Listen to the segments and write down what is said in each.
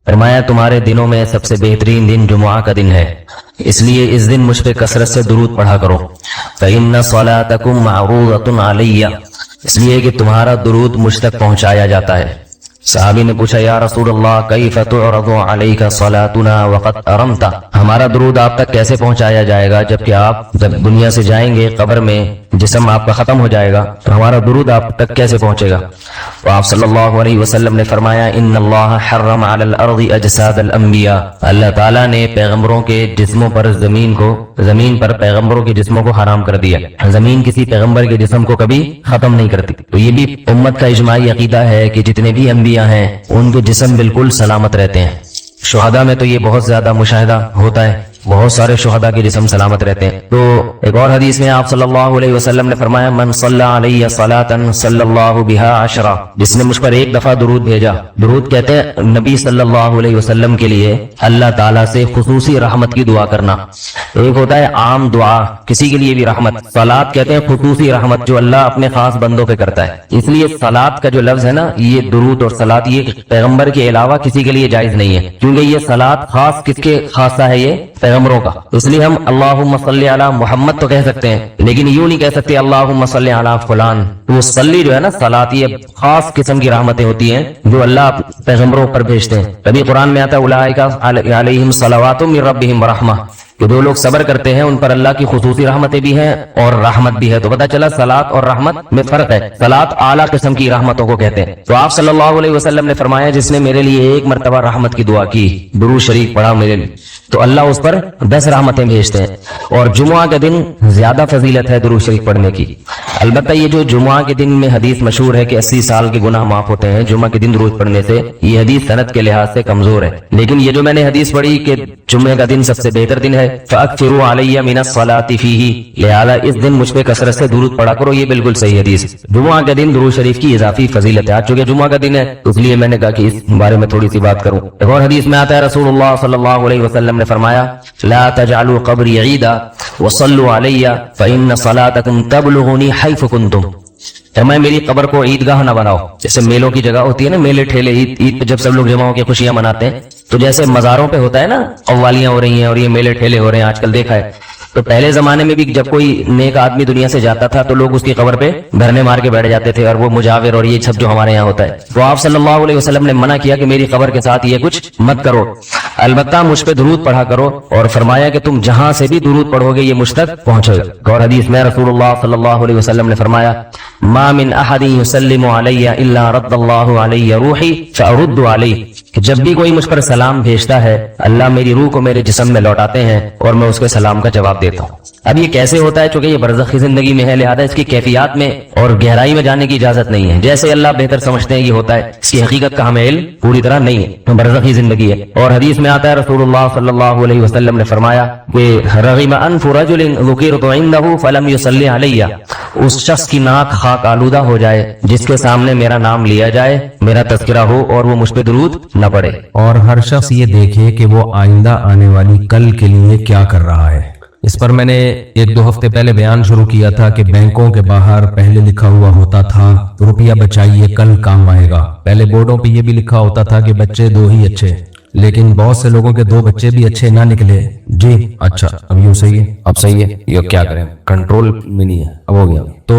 فرمایا تمہارے دنوں میں سب سے بہترین دن جمعہ کا دن ہے، اس لیے اس دن مجھ پہ کثرت سے درود پڑھا کرو۔ فإن صلاتکم معروضۃ علی، اس لیے کہ تمہارا درود مجھ تک پہنچایا جاتا ہے۔ صحابی نے پوچھا یا رسول اللہ کیف تعرض علیک صلاتنا وقد ارمت، ہمارا درود آپ تک کیسے پہنچایا جائے گا جبکہ آپ جب دنیا سے جائیں گے قبر میں جسم آپ کا ختم ہو جائے گا تو ہمارا درود آپ تک کیسے پہنچے گا؟ تو آپ صلی اللہ علیہ وسلم نے فرمایا ان اللہ حرم علی الارض اجساد الانبیاء، اللہ تعالیٰ نے پیغمبروں کے جسموں پر زمین پر پیغمبروں کے جسموں کو حرام کر دیا، زمین کسی پیغمبر کے جسم کو کبھی ختم نہیں کرتی۔ تو یہ بھی امت کا اجماعی عقیدہ ہے کہ جتنے بھی انبیاء ہیں ان کے جسم بالکل سلامت رہتے ہیں۔ شہداء میں تو یہ بہت زیادہ مشاہدہ ہوتا ہے، بہت سارے شہداء کے جسم سلامت رہتے ہیں۔ تو ایک اور حدیث میں آپ صلی اللہ علیہ وسلم نے فرمایا من صلی علیہ صلاۃ صلی اللہ بہا عشرہ، جس نے مجھ پر ایک دفعہ درود بھیجا، درود کہتے ہیں نبی صلی اللہ علیہ وسلم کے لیے اللہ تعالیٰ سے خصوصی رحمت کی دعا کرنا۔ ایک ہوتا ہے عام دعا کسی کے لیے بھی رحمت، صلاۃ کہتے ہیں خصوصی رحمت جو اللہ اپنے خاص بندوں پہ کرتا ہے۔ اس لیے صلاۃ کا جو لفظ ہے نا، یہ درود اور صلاۃ یہ پیغمبر کے علاوہ کسی کے لیے جائز نہیں ہے، کیونکہ یہ صلاۃ خاص کس کے خاصہ ہے؟ یہ پیغمبروں کا۔ اس لیے ہم اللہم صلی علی محمد تو کہہ سکتے ہیں لیکن یوں نہیں کہہ سکتے اللہم صلی علی فلان۔ وہ صلی جو ہے نا صلاۃ، یہ خاص قسم کی رحمتیں ہوتی ہیں جو اللہ پیغمبروں پر بھیجتے ہیں۔ کبھی قرآن میں آتا ہے اولئک علیہم صلوات من ربہم ورحمہ، کہ جو لوگ صبر کرتے ہیں ان پر اللہ کی خصوصی رحمتیں بھی ہیں اور رحمت بھی ہے۔ تو پتہ چلا صلاۃ اور رحمت میں فرق ہے، صلاۃ اعلیٰ قسم کی رحمتوں کو کہتے ہیں۔ تو آپ صلی اللہ علیہ وسلم نے فرمایا جس نے میرے لیے ایک مرتبہ رحمت کی دعا کی، درود شریف پڑھا میرے لیے، تو اللہ اس پر 10 رحمتیں بھیجتے ہیں۔ اور جمعہ کا دن زیادہ فضیلت ہے درود شریف پڑھنے کی۔ البتہ یہ جو جمعہ کے دن میں حدیث مشہور ہے کہ 80 سال کے گناہ معاف ہوتے ہیں جمعہ کے دن درود پڑھنے سے، یہ حدیث سند کے لحاظ سے کمزور ہے۔ لیکن یہ جو میں نے حدیث پڑھی کہ جمعہ کا دن سب سے بہتر دن ہے، فَأَكْثِرُوا عَلَيَّ مِنَ الصَّلَاةِ فِيهِ، لہذا اس دن مجھ پہ کثرت سے درود پڑھا کرو، یہ بالکل صحیح حدیث۔ جمعہ کے دن درود شریف کی اضافی فضیلت ہے، آج چونکہ جمعہ کا دن ہے تو اس لیے میں نے کہا کہ اس بارے میں تھوڑی سی بات کروں۔ ایک اور حدیث میں آتا ہے رسول اللہ صلی اللہ علیہ وسلم نے فرمایا لا تجعلوا قبری عیدا وصلوا علی فإن صلاتکم تبلغنی حیث کنتم، فرمایا میری قبر کو عیدگاہ نہ بناؤ، جیسے میلوں کی جگہ ہوتی ہے نا، میلے ٹھیلے، عید پہ جب سب لوگ جمع ہو کے خوشیاں مناتے ہیں، تو جیسے مزاروں پہ ہوتا ہے نا قوالیاں ہو رہی ہیں اور یہ میلے ٹھیلے ہو رہے ہیں آج کل دیکھا ہے، تو پہلے زمانے میں بھی جب کوئی نیک آدمی دنیا سے جاتا تھا تو لوگ اس کی قبر پہ دھرنے مار کے بیٹھ جاتے تھے، اور وہ مجاور اور یہ سب جو ہمارے یہاں ہوتا ہے، تو آپ صلی اللہ علیہ وسلم نے منع کیا کہ میری قبر کے ساتھ یہ کچھ مت کرو، البتہ مجھ پہ درود پڑھا کرو، اور فرمایا کہ تم جہاں سے بھی درود پڑھو گے یہ مجھ تک پہنچے گا۔ اور حدیث میں رسول اللہ صلی اللہ علیہ وسلم نے فرمایا ما من احد یسلم علی الا رد اللہ علی روحی فارد علیہ، کہ جب بھی کوئی مجھ پر سلام بھیجتا ہے اللہ میری روح کو میرے جسم میں لوٹاتے ہیں اور میں اس کے سلام کا جواب دیتا ہوں۔ اب یہ کیسے ہوتا ہے؟ چونکہ یہ برزخی زندگی میں ہے، لہذا اس کی کیفیات میں اور گہرائی میں جانے کی اجازت نہیں ہے، جیسے اللہ بہتر سمجھتے ہیں یہ ہوتا ہے، اس کی حقیقت کا ہمیں علم پوری طرح نہیں ہے، برزخی زندگی ہے۔ اور حدیث میں آتا ہے رسول اللہ صلی اللہ علیہ وسلم نے فرمایا کہ رغم انف رجل ذکرت عنده فلم يصلی علی، اس شخص کی ناک خاک آلودہ ہو جائے جس کے سامنے میرا نام لیا جائے، میرا تذکرہ ہو اور وہ مجھ پہ درود نہ پڑے۔ اور ہر شخص یہ دیکھے کہ وہ آئندہ آنے والی کل کے لیے کیا کر رہا ہے۔ اس پر میں نے 1-2 ہفتے پہلے بیان شروع کیا تھا کہ بینکوں کے باہر پہلے لکھا ہوا ہوتا تھا روپیہ بچائیے کل کام آئے گا، پہلے بورڈوں پہ یہ بھی لکھا ہوتا تھا کہ بچے 2 ہی اچھے، لیکن بہت سے لوگوں کے 2 بچے بھی اچھے نہ نکلے، جی اچھا اب یوں صحیح ہے، اب صحیح ہے، یہ کیا کریں کنٹرول میں نہیں ہے، اب ہو گیا۔ تو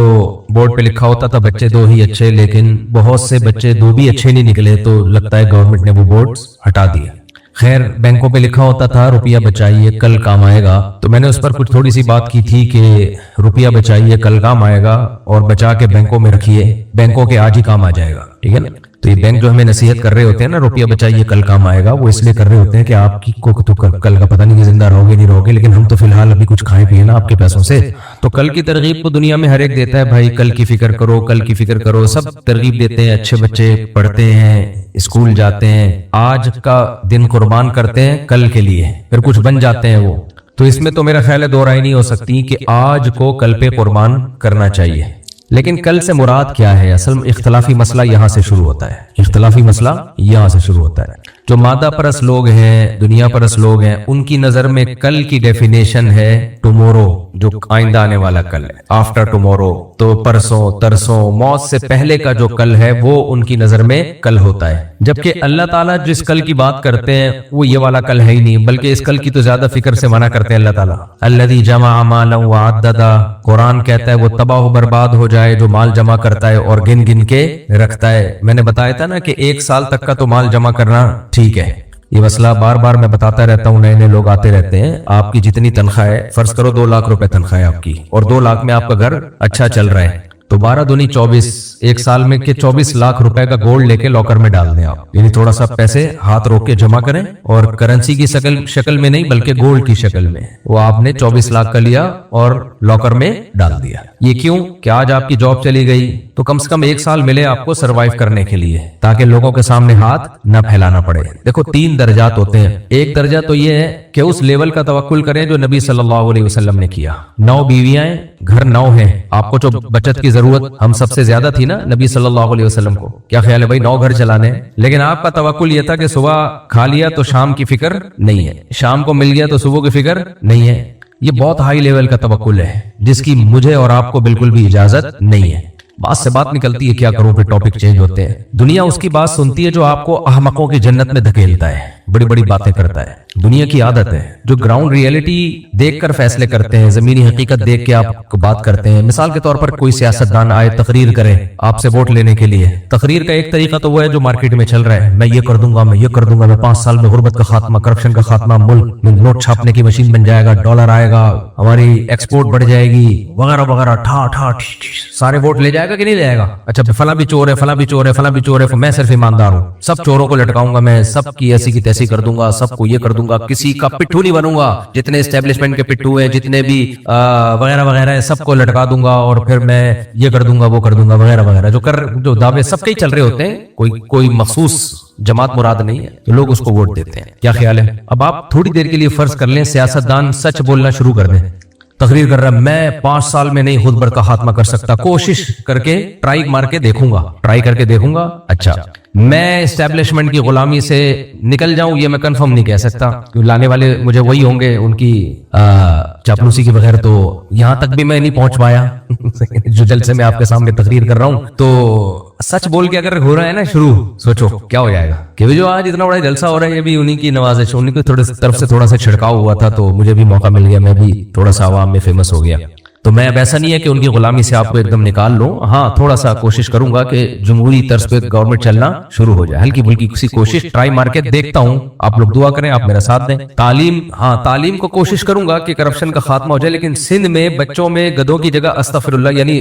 بورڈ پہ لکھا ہوتا تھا بچے 2 ہی اچھے، لیکن بہت سے بچے 2 بھی اچھے نہیں نکلے، تو لگتا ہے گورنمنٹ نے وہ بورڈ ہٹا دیا۔ خیر بینکوں پہ لکھا ہوتا تھا روپیہ بچائیے کل کام آئے گا، تو میں نے اس پر کچھ تھوڑی سی بات کی تھی کہ روپیہ بچائیے کل کام آئے گا اور بچا کے بینکوں میں رکھیے، بینکوں کے آج ہی کام آ جائے گا، ٹھیک ہے نا۔ تو یہ بینک جو ہمیں نصیحت کر رہے ہوتے ہیں نا روپیہ بچائیے کل کام آئے گا، وہ اس لیے کر رہے ہوتے ہیں کہ آپ کی کو تو کل کا پتہ نہیں کہ زندہ رہو گے نہیں رہو گے، لیکن ہم تو فی الحال ابھی کچھ کھائیں پیے نا آپ کے پیسوں سے، تو کل کی ترغیب کو دنیا میں ہر ایک دیتا ہے، بھائی کل کی فکر کرو کل کی فکر کرو، سب ترغیب دیتے ہیں، اچھے بچے پڑھتے ہیں اسکول جاتے ہیں، آج کا دن قربان کرتے ہیں کل کے لیے، پھر کچھ بن جاتے ہیں وہ، تو اس میں تو میرا خیال ہے 2 رائے نہیں ہو سکتی کہ آج کو کل پہ قربان کرنا چاہیے۔ لیکن کل سے مراد کیا ہے؟ اصل اختلافی مسئلہ یہاں سے شروع ہوتا ہے، اختلافی مسئلہ یہاں سے شروع ہوتا ہے۔ جو مادہ پرست لوگ ہیں، دنیا پرست لوگ ہیں، ان کی نظر میں کل کی ڈیفینیشن ہے ٹمورو، जो आइंदा आने वाला कल है, आफ्टर टुमारो, तो परसों तरसों, मौत से पहले का जो कल है वो उनकी नजर में कल होता है। जबकि अल्लाह ताला जिस कल की बात करते हैं वो ये वाला कल है ही नहीं, बल्कि इस कल की तो ज्यादा फिक्र से मना करते हैं अल्लाह ताला। अल्लज़ी जमा मालन व अद्ददा, कुरान कहता है वो तबाह बर्बाद हो जाए जो माल जमा करता है और गिन गिन के रखता है। मैंने बताया था ना कि 1 साल तक का तो माल जमा करना ठीक है। ये मसला बार बार मैं बताता रहता हूँ, नए नए लोग आते रहते हैं। आपकी जितनी तनख्वाह है, फर्ज करो 2 लाख रुपए तनख्वाह है आपकी, और 2 लाख में आपका घर अच्छा चल रहा है, तो 12 दूनी 24, 1 साल में के 24 लाख रुपए का गोल्ड लेके लॉकर में डाल दें आप। यानी थोड़ा सा पैसे हाथ रोक के जमा करें, और करेंसी की शक्ल में नहीं बल्कि गोल्ड की शक्ल में। वो आपने 24 लाख का लिया और लॉकर में डाल दिया। ये क्यों? कि आज आपकी जॉब चली गई तो कम से कम 1 साल मिले आपको सरवाइव करने के लिए, ताकि लोगों के सामने हाथ न फैलाना पड़े। देखो 3 दर्जात होते हैं। एक दर्जा तो ये है कि उस लेवल का तवक्कुल करें जो नबी सल्लल्लाहु अलैहि वसल्लम ने किया। 9 बीवियां हैं, घर 9 है, आपको जो बचत की जरूरत हम सबसे ज्यादा थी ना नबी सल्लल्लाहु अलैहि वसल्लम को, क्या ख्याल है भाई 9 घर चलाने हैं। लेकिन आपका तवक्कुल ये था कि सुबह खा लिया तो शाम की फिक्र नहीं है, शाम को मिल गया तो सुबह की फिक्र नहीं है। ये बहुत हाई लेवल का तवक्कुल है जिसकी मुझे और आपको बिल्कुल भी इजाजत नहीं है। बात से बात निकलती है, क्या करूं, फिर टॉपिक चेंज होते हैं। दुनिया उसकी बात सुनती है जो आपको अहमकों की जन्नत में धकेलता है, बड़ी बड़ी बातें करता है। दुनिया की आदत है, जो ग्राउंड रियलिटी देखकर फैसले करते हैं, जमीनी हकीकत देख के आपको बात करते हैं। मिसाल के तौर पर कोई सियासतदान आए तकरीर करे आपसे वोट लेने के लिए, तकरीर का एक तरीका तो वो है जो मार्केट में चल रहा है, मैं ये कर दूंगा, मैं ये कर दूंगा, मैं 5 साल में गुर्बत का खात्मा, करप्शन का खात्मा, मुल्क में नोट छापने की मशीन बन जाएगा, डॉलर आएगा, हमारी एक्सपोर्ट बढ़ जाएगी, वगैरह वगैरह, ठा ठा सारे वोट ले जाएगा कि नहीं ले जाएगा। अच्छा फला भी चोर है, फला भी चोर है, फला भी चोर है, मैं सिर्फ ईमानदार हूँ, सब चोरों को लटकाऊंगा, मैं सबकी ऐसी की तैसी कर दूंगा, सबको ये कर दूंगा, किसी का पिट्ठू नहीं बनूंगा, जितने एस्टेब्लिशमेंट के पिट्ठू हैं, जितने भी वगैरह वगैरह है, सबको लटका दूंगा, और फिर मैं ये कर दूंगा, वो कर दूंगा, वगैरह वगैरह, जो दावे सबके ही चल रहे होते हैं, कोई मखसूस जमात मुराद नहीं है, तो लोग उसको वोट देते हैं। क्या ख्याल है? अब आप थोड़ी देर के लिए फर्ज कर लें सियासतदान सच बोलना शुरू कर दें, तकरीर कर रहा है मैं 5 साल में नहीं गुर्बत का खात्मा कर सकता, कोशिश करके ट्राई मार के देखूंगा, ट्राई करके देखूंगा। अच्छा मैं एस्टेब्लिशमेंट की गुलामी से निकल जाऊं ये मैं कंफर्म नहीं कह सकता, क्योंकि लाने वाले मुझे वही होंगे, उनकी चापलूसी के बगैर तो यहां तक भी मैं नहीं पहुंच पाया जो जलसे में आपके सामने तकरीर कर रहा हूं। तो सच बोल के अगर हो रहा है ना शुरू, सोचो क्या हो जाएगा कि जो आज इतना बड़ा जलसा हो रहा है ये भी उन्हीं की नवाजिश, उन्हीं की तरफ से थोड़ा सा छिड़काव हुआ था, तो मुझे भी मौका मिल गया, मैं भी थोड़ा सा आवाम में फेमस हो गया। तो मैं अब ऐसा नहीं है कि उनकी गुलामी से आपको एकदम निकाल लूं, हाँ थोड़ा सा कोशिश करूंगा कि जमहूरी तर्ज पे गवर्नमेंट चलना शुरू हो जाए, हल्की फुल्की किसी कोशिश ट्राई मार के देखता हूं। आप लोग दुआ करें, आप मेरा साथ दें। तालीम, हाँ तालीम को कोशिश करूंगा कि करप्शन का खात्मा हो जाए, लेकिन सिंध में बच्चों में गधों की जगह अस्तगफिरुल्लाह, यानी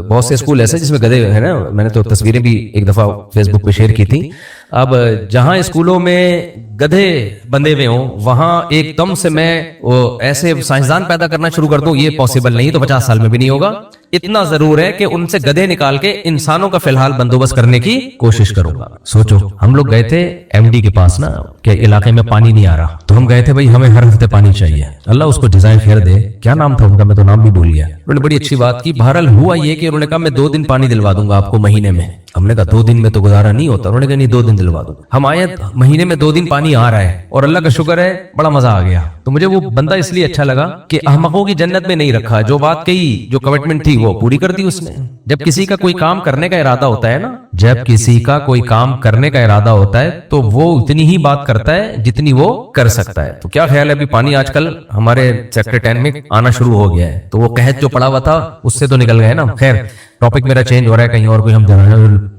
बहुत से स्कूल ऐसे जिसमें गधे है ना, मैंने तो तस्वीरें भी एक दफा फेसबुक पे शेयर की थी। अब जहां स्कूलों में गधे बंधे हुए हों वहां एकदम से मैं वो ऐसे साइंसदान पैदा करना शुरू कर दूं, ये पॉसिबल नहीं, तो 50 साल में भी नहीं होगा। इतना जरूर है कि उनसे गधे निकाल के इंसानों का फिलहाल बंदोबस्त करने की कोशिश करूंगा। सोचो हम लोग गए थे एमडी के पास ना, कि इलाके में पानी नहीं आ रहा, तो हम गए थे भाई हमें हर हफ्ते पानी चाहिए, अल्लाह उसको डिजाइन खैर दे, क्या नाम था उनका मैं तो नाम भी भूल गया। उन्होंने बड़ी अच्छी बात की। बहरहाल हुआ ये कि उन्होंने कहा मैं 2 दिन पानी दिलवा दूंगा आपको महीने में। हमने कहा 2 दिन में तो गुजारा नहीं होता। उन्होंने कहा नहीं 2 दिन दिलवा दूंगा। हम आए महीने में 2 दिन पानी आ रहा है और अल्लाह का शुक्र है बड़ा मजा आ गया। तो मुझे वो बंदा इसलिए अच्छा लगा कि अहमकों की जन्नत में नहीं रखा, जो बात कही, जो कमिटमेंट थी वो पूरी कर दी उसने। जब किसी का कोई काम करने का इरादा होता है ना, जब किसी का कोई काम करने का इरादा होता है तो वो उतनी ही बात करता है जितनी वो कर सकता है। तो क्या ख्याल है, अभी पानी आजकल हमारे सेक्टर 10 में आना शुरू हो गया है, तो वो कहत जो पड़ा हुआ था उससे तो निकल गए ना। खैर टॉपिक मेरा चेंज हो रहा है, कहीं और कोई हम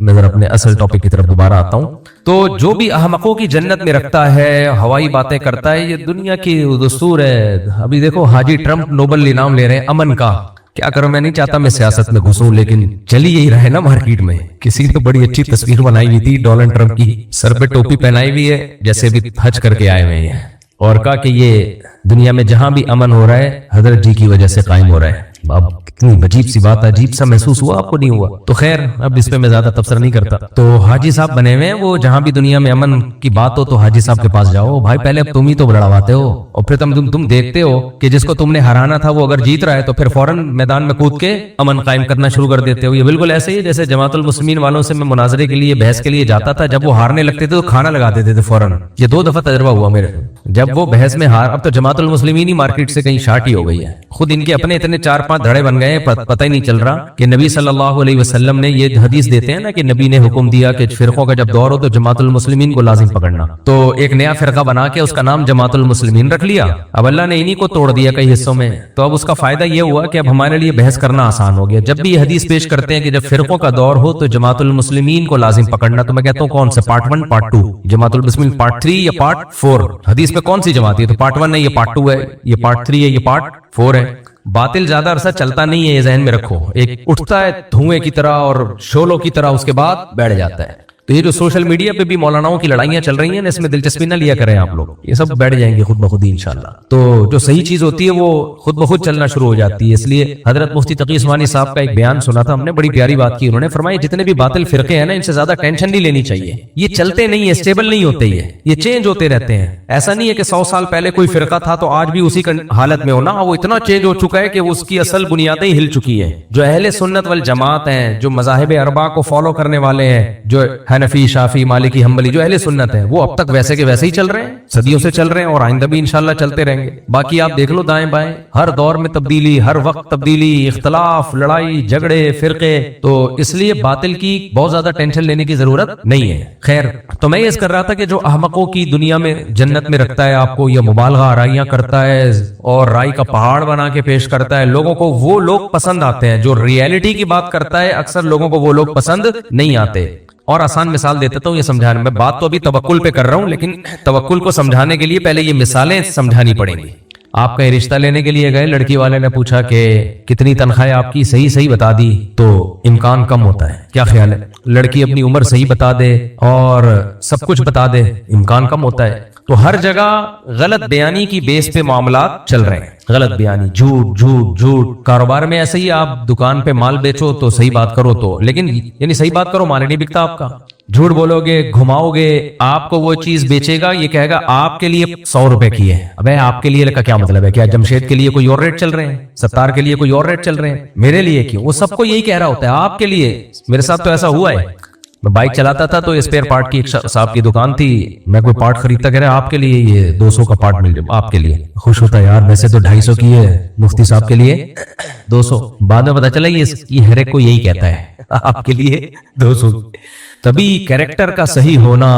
मैं जरा अपने असल टॉपिक की तरफ दोबारा आता हूं। तो जो भी अहमकों की जन्नत में रखता है, हवाई बातें करता है, ये दुनिया की दस्तूर है। अभी देखो हाजी ट्रंप नोबेल इनाम ले रहे हैं अमन का। क्या करूं, मैं नहीं चाहता मैं सियासत में घुसूं, लेकिन चली यही रहे ना मार्केट में। किसी ने बड़ी अच्छी तस्वीर बनाई हुई थी डोनाल्ड ट्रंप की, सर पे टोपी पहनाई हुई है जैसे भी हज करके आए हुए हैं, और कहा कि ये दुनिया में जहां भी अमन हो रहा है हजरत जी की वजह से कायम हो रहा है। अब कितनी अजीब सी बात, अजीब सा महसूस हुआ, आपको नहीं हुआ? तो खैर अब इस पे मैं ज्यादा तबसरा नहीं करता। तो हाजी साहब बने हुए हैं, वो जहां भी दुनिया में अमन की बात हो तो हाजी साहब के पास जाओ। भाई पहले तुम ही तो लड़वाते हो और फिर तुम देखते हो कि जिसको तुमने हराना था वो अगर जीत रहा है तो फिर फौरन मैदान में कूद के अमन कायम करना शुरू कर देते हो। ये बिल्कुल ऐसे ही जैसे जमातुल मुस्लिमीन वालों से मैं मुनाजरे के लिए, बहस के लिए जाता था, जब वो हारने लगते थे तो खाना लगा देते थे फौरन। ये 2 दफा तजर्बा हुआ मेरे, जब वो बहस में हार, अब तो जमातुल मुस्लिमीन ही मार्केट से कहीं शार्ट ही हो गई है। खुद इनके अपने इतने 4-5 धड़े बन गए, पता ही नहीं चल रहा कि नबी सल्लल्लाहु अलैहि वसल्लम ने ये हदीस देते हैं ना कि नबी ने हुक्म दिया कि फिरकों का जब दौर हो तो जमातुल मुस्लिमीन को लाजिम पकड़ना। तो एक नया फिरका बना के उसका नाम जमातुल मुस्लिमीन रख लिया। अब अल्लाह ने इन्हीं को तोड़ दिया कई हिस्सों में। तो अब उसका फायदा ये हुआ कि अब हमारे लिए बहस करना आसान हो गया। जब भी ये हदीस पेश करते हैं कि जब फिरकों का दौर हो तो जमातुल मुस्लिमीन को लाजिम पकड़ना, तो मैं कहता हूँ कौन से, पार्ट 1 पार्ट 2, जमातुल मुस्लिमीन पार्ट 3 या पार्ट 4? हदीस में कौन सी जमात है? तो पार्ट 1 है, ये पार्ट 2 है, ये पार्ट 3 है, ये पार्ट 4 है। बातिल ज्यादा अरसा चलता नहीं है, ये ज़हन में रखो। एक उठता है धुएं की तरह और शोलों की तरह, उसके बाद बैठ जाता है। तो ये जो सोशल मीडिया पे भी मौलानाओं की लड़ाइयां चल रही हैं ना, इसमें दिलचस्पी ना लिया करें आप लोग, ये सब बैठ जाएंगे खुद बखुद इंशाल्लाह। तो जो सही चीज होती है वो खुद बखुद चलना शुरू हो जाती है। इसलिए हजरत मुफ्ती तकी उस्मानी साहब का एक बयान सुना था हमने, बड़ी प्यारी बात की उन्होंने। फरमाया जितने भी बातिल फिरके हैं ना, इनसे ज्यादा टेंशन नहीं लेनी चाहिए। ये चलते नहीं है, स्टेबल नहीं होते, ये चेंज होते रहते हैं। ऐसा नहीं है कि 100 साल पहले कोई फिरका था तो आज भी उसी हालत में होना। वो इतना चेंज हो चुका है कि उसकी असल बुनियादें हिल चुकी है। जो अहले सुन्नत वल जमात हैं, जो मज़ाहिब अरबा को फॉलो करने वाले हैं, जो हनफी, शाफी, मालिकी, हम्बली, जो अहले सुन्नत है, वो अब तक वैसे के वैसे ही चल रहे हैं, सदियों से चल रहे हैं और आइंदा भी इंशाल्लाह चलते रहेंगे। बाकी आप देख लो दाएं बाएं, हर दौर में तब्दीली, हर वक्त तब्दीली, इख्तलाफ, लड़ाई झगड़े, फिरके। तो इसलिए बातिल की बहुत ज्यादा टेंशन लेने की जरूरत नहीं है। खैर, तो मैं ये कर रहा था कि जो अहमकों की दुनिया में जन्नत में रखता है आपको, या मुबालगा आराइयां करता है और राय का पहाड़ बना के पेश करता है लोगों को, वो लोग पसंद आते हैं। जो रियलिटी की बात करता है अक्सर लोगों को वो लोग पसंद नहीं आते। और आसान मिसाल दे देता हूँ ये समझाने में। बात तो अभी तवक्कुल पे कर रहा हूँ, लेकिन तवक्कुल को समझाने के लिए पहले ये मिसालें समझानी पड़ेंगी। आप कहीं रिश्ता लेने के लिए गए, लड़की वाले ने पूछा कि कितनी तनख्वाह है आपकी, सही बता दी तो इम्कान कम होता है। क्या ख्याल है? लड़की अपनी उम्र सही बता दे और सब कुछ बता दे, इम्कान कम होता है। तो हर जगह गलत बयानी की बेस पे मामलात चल रहे हैं। गलत बयानी, झूठ। कारोबार में ऐसे ही, आप दुकान पे माल बेचो तो सही बात करो, तो लेकिन यानी सही बात करो, माल नहीं बिकता आपका। झूठ बोलोगे, घुमाओगे, आपको वो चीज बेचेगा, ये कहेगा आपके लिए 100 रुपए की है। अबे आपके लिए का क्या मतलब है? क्या जमशेद के लिए कोई और रेट चल रहे हैं, सत्तार के लिए कोई और रेट चल रहे हैं, मेरे लिए क्यों? वो सबको यही कह रहा होता है आपके लिए। मेरे साथ तो ऐसा हुआ है। मैं बाइक चलाता था तो स्पेयर पार्ट की एक साहब की दुकान थी, मैं कोई पार्ट खरीदता, कह रहे आपके लिए ये 200 का पार्ट मिल जाए, आपके लिए। खुश होता यार, वैसे तो 250 की है, मुफ्ती साहब के लिए 200। बाद में पता चला ये हर एक को यही कहता है, आपके लिए 200। तभी कैरेक्टर का सही होना,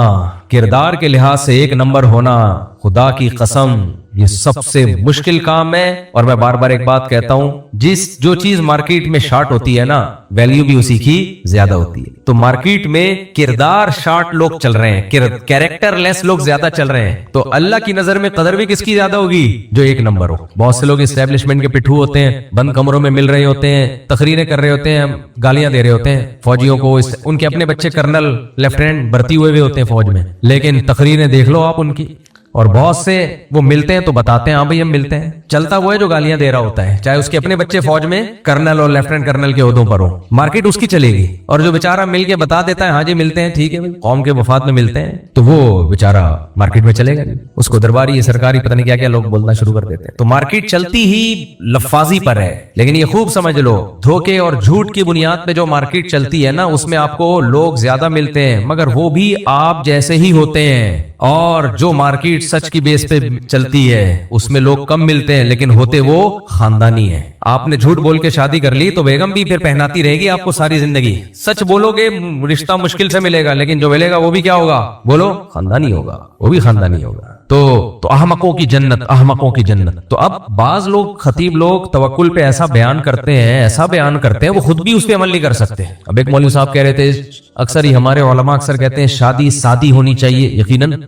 किरदार के लिहाज से 1 नंबर होना, खुदा की कसम ये सबसे मुश्किल काम है। और मैं बार बार एक बात कहता हूं, जो चीज मार्केट में शार्ट होती है ना, वैल्यू भी उसी की ज्यादा होती है। तो मार्केट में किरदार शार्ट लोग चल रहे हैं, कैरेक्टर लेस लोग ज्यादा चल रहे हैं। तो अल्लाह की नजर में कदर भी किसकी ज्यादा होगी? जो 1 नंबर हो। बहुत से लोग एस्टेब्लिशमेंट के पिट्ठू होते हैं, बंद कमरों में मिल रहे होते हैं, तकरीरें कर रहे होते हैं, गालियां दे रहे होते हैं फौजियों को। उनके अपने बच्चे कर्नल, लेफ्टिनेंट भर्ती हुए होते हैं फौज में, लेकिन तकरीरें देख लो आप उनकी। और बहुत से वो मिलते हैं तो बताते हैं हाँ भाई हम मिलते हैं, चलता वो है जो गालियां दे रहा होता है, चाहे उसके अपने बच्चे फौज में कर्नल और लेफ्टिनेंट कर्नल के ओहदों पर हो, मार्केट उसकी चलेगी। और जो बेचारा मिल के बता देता है हाँ जी मिलते हैं, ठीक है भाई, कौम के वफाद में मिलते हैं, तो वो बेचारा मार्केट में चलेगा नहीं, उसको दरबारी सरकारी पता नहीं क्या क्या लोग बोलना शुरू कर देते हैं। तो मार्केट चलती ही लफाजी पर है। लेकिन ये खूब समझ लो, धोखे और झूठ की बुनियाद पे जो मार्केट चलती है ना, उसमें आपको लोग ज्यादा मिलते हैं, मगर वो भी आप जैसे ही होते हैं। और जो मार्केट सच की बेस पे चलती है उसमें लोग कम मिलते हैं, लेकिन होते वो खानदानी है। आपने झूठ बोल के शादी कर ली तो बेगम भी फिर पहनाती रहेगी आपको सारी जिंदगी। सच बोलोगे रिश्ता मुश्किल से मिलेगा, लेकिन जो मिलेगा वो भी क्या होगा? बोलो, खानदानी होगा, वो भी खानदानी होगा। तो अहमकों की जन्नत, अहमकों की जन्नत। तो अब बाज लोग, खतीब लोग तवक्कुल पे ऐसा बयान करते हैं, ऐसा बयान करते हैं, वो खुद भी उस पे अमल नहीं कर सकते। अब एक मौलवी साहब कह रहे थे, अक्सर ही हमारे उलमा अक्सर कहते हैं शादी सादी होनी चाहिए। यकीनन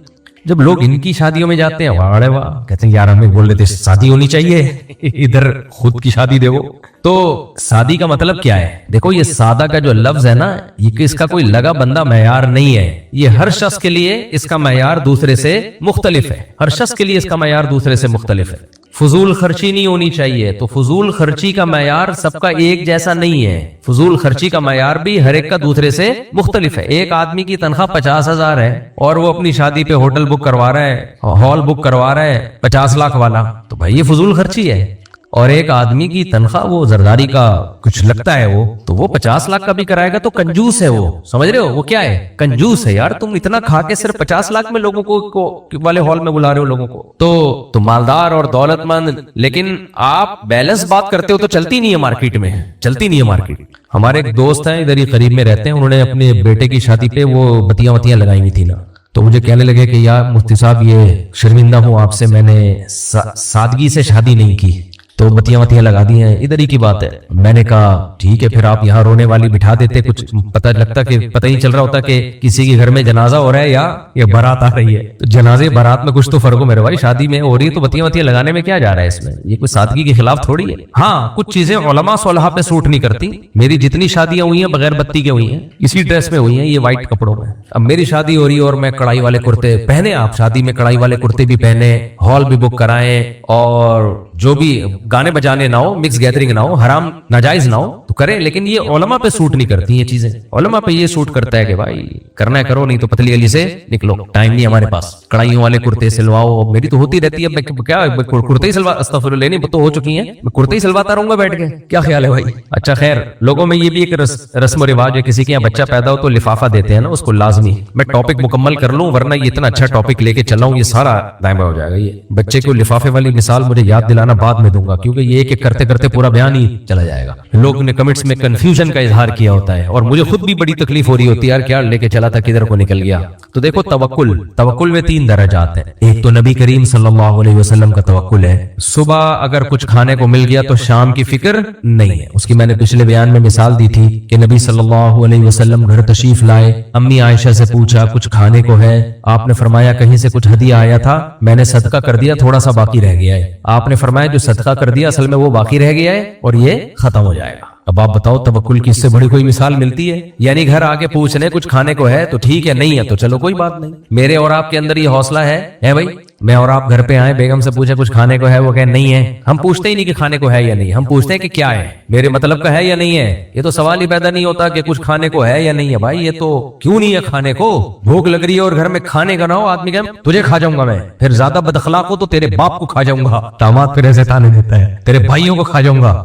जब लोग इनकी शादियों में जाते हैं, वाह वाह, कहते हैं यार हमें बोल रहे थे शादी होनी चाहिए, इधर खुद की शादी देखो। तो शादी का मतलब क्या है? देखो ये सादा का जो लफ्ज है ना, ये इसका कोई लगा बंदा मयार नहीं है। ये हर शख्स के लिए इसका मयार दूसरे से मुख्तलिफ है, हर शख्स के लिए इसका मयार दूसरे से मुख्तलिफ है। فضول خرچی نہیں ہونی چاہیے. تو فضول خرچی کا معیار سب کا ایک جیسا نہیں ہے. فضول خرچی کا معیار بھی ہر ایک کا دوسرے سے مختلف ہے. ایک آدمی کی تنخواہ 50,000 ہے اور وہ اپنی شادی پہ ہوٹل بک کروا رہا ہے, ہال بک کروا رہا ہے 50 لاکھ والا, تو بھائی یہ فضول خرچی ہے. اور ایک آدمی کی تنخواہ وہ زرداری کا کچھ لگتا ہے وہ, تو وہ 50 لاکھ کا بھی کرائے گا تو کنجوس ہے وہ. سمجھ رہے ہو وہ کیا ہے؟ کنجوس ہے یار. تم اتنا کھا کے صرف 50 لاکھ میں لوگوں کو والے ہال میں بلا رہے ہو لوگوں کو. تو مالدار اور دولت مند, لیکن آپ بیلنس بات کرتے ہو تو چلتی نہیں ہے مارکیٹ میں, چلتی نہیں ہے مارکیٹ. ہمارے ایک دوست ہیں ادھر ہی قریب میں رہتے ہیں, انہوں نے اپنے بیٹے کی شادی پہ وہ بتیاں لگائی ہوئی تھی نا, تو مجھے کہنے لگے کہ یار مفتی صاحب یہ شرمندہ ہوں آپ سے, میں نے سادگی سے شادی نہیں کی تو بتیاں لگا دی ہیں, ادھر ہی کی بات ہے. میں نے کہا ٹھیک ہے پھر آپ یہاں رونے والی بٹھا دیتے, کچھ پتہ لگتا کہ پتہ ہی چل رہا ہوتا کہ کسی کے گھر میں جنازہ ہو رہا ہے یا یہ بارات آ رہی ہے. تو جنازے بارات میں کچھ تو فرق ہو میرے بھائی, شادی میں ہو رہی ہے تو بتیاں لگانے میں کیا جا رہا ہے اس میں؟ یہ کوئی سادگی کے خلاف تھوڑی ہے. ہاں کچھ چیزیں علماء صالحہ پہ سوٹ نہیں کرتی. میری جتنی شادیاں ہوئی ہیں بغیر بتی کے ہوئی ہیں, اسی ڈریس میں ہوئی ہیں, یہ وائٹ کپڑوں میں. اب میری شادی ہو رہی ہے اور میں کڑائی والے کرتے پہنے, آپ شادی میں کڑائی والے کرتے بھی پہنے, ہال بھی بک کرائیں, اور جو بھی گانے بجانے نہ ہو, مکس گیدرنگ نہ ہو, حرام ناجائز نہ ہو تو کریں, لیکن یہ علماء پہ سوٹ نہیں کرتی یہ چیزیں. علماء پہ یہ سوٹ کرتا ہے کہ بھائی کرنا ہے کرو, نہیں تو پتلی گلی سے نکلو, ٹائم نہیں ہمارے پاس. کڑائیوں والے کرتے سلواؤ, میری تو ہوتی رہتی ہے. میں کیا کرتے ہی سلوا, استغفر اللہ, نہیں تو ہو چکی ہیں, میں کرتے ہی سلواتا رہوں گا بیٹھ کے. کیا خیال ہے بھائی؟ اچھا خیر, لوگوں میں یہ بھی ایک رسم و رواج ہے, کسی کے یہاں بچہ پیدا ہو تو لفافہ دیتے ہیں نا, اس کو لازمی. میں ٹاپک مکمل کر لوں ورنہ یہ اتنا اچھا ٹاپک لے کے چلا ہوں, یہ سارا دائما ہو جائے گا. یہ بچے کو لفافے والی مثال مجھے یاد دلانا بعد میں دوں گا, کیونکہ یہ ایک کرتے کرتے پورا بیان ہی چلا جائے گا. لوگ نے کمنٹس میں کنفیوژن کا اظہار کیا ہوتا ہے اور مجھے خود بھی بڑی تکلیف ہو رہی ہوتی ہے یار, کیا لے کے چلا تھا کدھر کو نکل گیا. تو دیکھو توکل میں 3 درجات ہیں. ایک تو نبی کریم صلی اللہ علیہ وسلم کا توکل ہے, صبح اگر کچھ کھانے کو مل گیا تو شام کی فکر نہیں ہے. اس کی میں نے پچھلے بیان میں مثال دی تھی کہ نبی صلی اللہ علیہ وسلم گھر تشریف لائے, امی عائشہ سے پوچھا کچھ کھانے کو ہے, آپ نے فرمایا کہیں سے کچھ ہدیہ آیا تھا, میں نے صدقہ کر دیا, تھوڑا سا باقی رہ گیا ہے. آپ نے فرمایا جو صدقہ کر دیا اصل میں وہ باقی رہ گیا ہے اور یہ ختم ہو جائے گا. اب آپ بتاؤ توکل کی اس سے بڑی کوئی مثال ملتی ہے؟ یعنی گھر آگے پوچھنے کچھ کھانے کو ہے تو ٹھیک ہے, نہیں ہے تو چلو کوئی بات نہیں. میرے اور آپ کے اندر یہ حوصلہ ہے بھائی, میں اور آپ گھر پہ آئے, بیگم سے پوچھے کچھ کھانے کو ہے, وہ کہے نہیں ہے. ہم پوچھتے ہی نہیں کہ کھانے کو ہے یا نہیں, ہم پوچھتے ہیں کہ کیا ہے, میرے مطلب کا ہے یا نہیں ہے. یہ تو سوال ہی پیدا نہیں ہوتا کہ کچھ کھانے کو ہے یا نہیں ہے. بھائی یہ تو کیوں نہیں ہے کھانے کو, بھوک لگ رہی ہے اور گھر میں کھانے کا نہ ہو, آدمی کہے تجھے کھا جاؤں گا میں, پھر زیادہ بد اخلاق ہو تو تیرے باپ کو کھا جاؤں گا. داماد پھر ایسے تانے دیتا ہے, تیرے بھائیوں کو کھا جاؤں گا.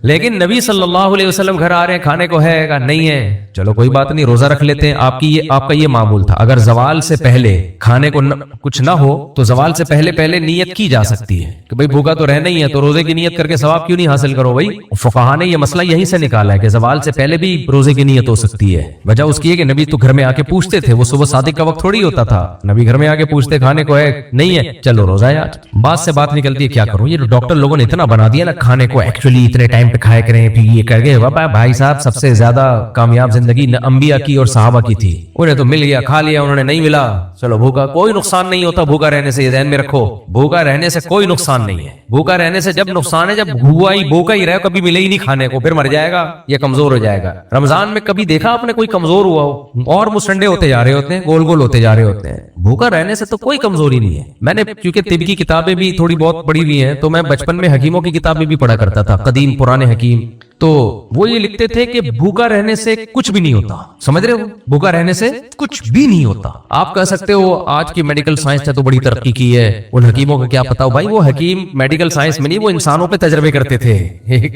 لیکن نبی صلی اللہ علیہ وسلم گھر آ رہے ہیں, کھانے کو ہے, نہیں ہے, چلو کوئی بات نہیں, روزہ رکھ لیتے ہیں. آپ کا یہ معمول تھا. اگر زوال سے پہلے کھانے کو کچھ نہ ہو تو زوال سے پہلے نیت کی جا سکتی ہے کہ بھئی بھوکا تو رہنا ہی ہے, تو روزے کی نیت کر کے ثواب کیوں نہیں حاصل کرو. بھئی فقہا نے یہ مسئلہ یہیں سے نکالا ہے کہ زوال سے پہلے بھی روزے کی نیت ہو سکتی ہے. وجہ اس کی ہے کہ نبی تو گھر میں آ کے پوچھتے تھے, وہ صبح صادق کا وقت تھوڑی ہوتا تھا, نبی گھر میں آ کے پوچھتے کھانے کو ہے, نہیں ہے, چلو روزہ ہے آج. بات سے بات نکلتی ہے, کیا کروں, یہ ڈاکٹر لوگوں نے اتنا بنا دیا نا کھانے کو ایکچولی اتنے ٹائم پہ کھائے کریں, پھر یہ کر گئے. بھائی صاحب سب سے زیادہ کامیاب زندگی انبیاء کی اور صحابہ کی تھی. انہیں تو مل گیا, کھا لیا, انہوں نے نہیں ملا, چلو بھوکا, کوئی نقصان نہیں ہوتا بھوکا رہنے سے, یہ ذہن میں رکھو. بھوکا رہنے سے کوئی نقصان نہیں ہے. بھوکا رہنے سے جب نقصان ہے جب بھوکا ہی رہے, کبھی ملے ہی نہیں کھانے کو, پھر مر جائے گا, یہ کمزور ہو جائے گا. رمضان میں کبھی دیکھا آپ نے کوئی کمزور ہوا ہو؟ اور مسنڈے ہوتے جا رہے ہوتے ہیں, گول گول ہوتے جا رہے ہوتے ہیں. بھوکا رہنے سے تو کوئی کمزوری نہیں ہے. میں نے کیونکہ طب کی کتابیں بھی تھوڑی بہت پڑھی ہوئی ہیں, تو میں بچپن میں حکیموں کی کتابیں بھی پڑھا کرتا تھا, قدیم پرانے حکیم. تو وہ یہ لکھتے تھے کہ بھوکا رہنے سے کچھ بھی نہیں ہوتا. سمجھ رہے ہو, بھوکا رہنے سے کچھ بھی نہیں ہوتا. آپ کہہ سکتے ہو آج کی میڈیکل سائنس نے تو بڑی ترقی کی ہے, ان حکیموں کا کیا پتا ہو. بھائی وہ حکیم میڈیکل سائنس میں نہیں, وہ انسانوں پہ تجربے کرتے تھے,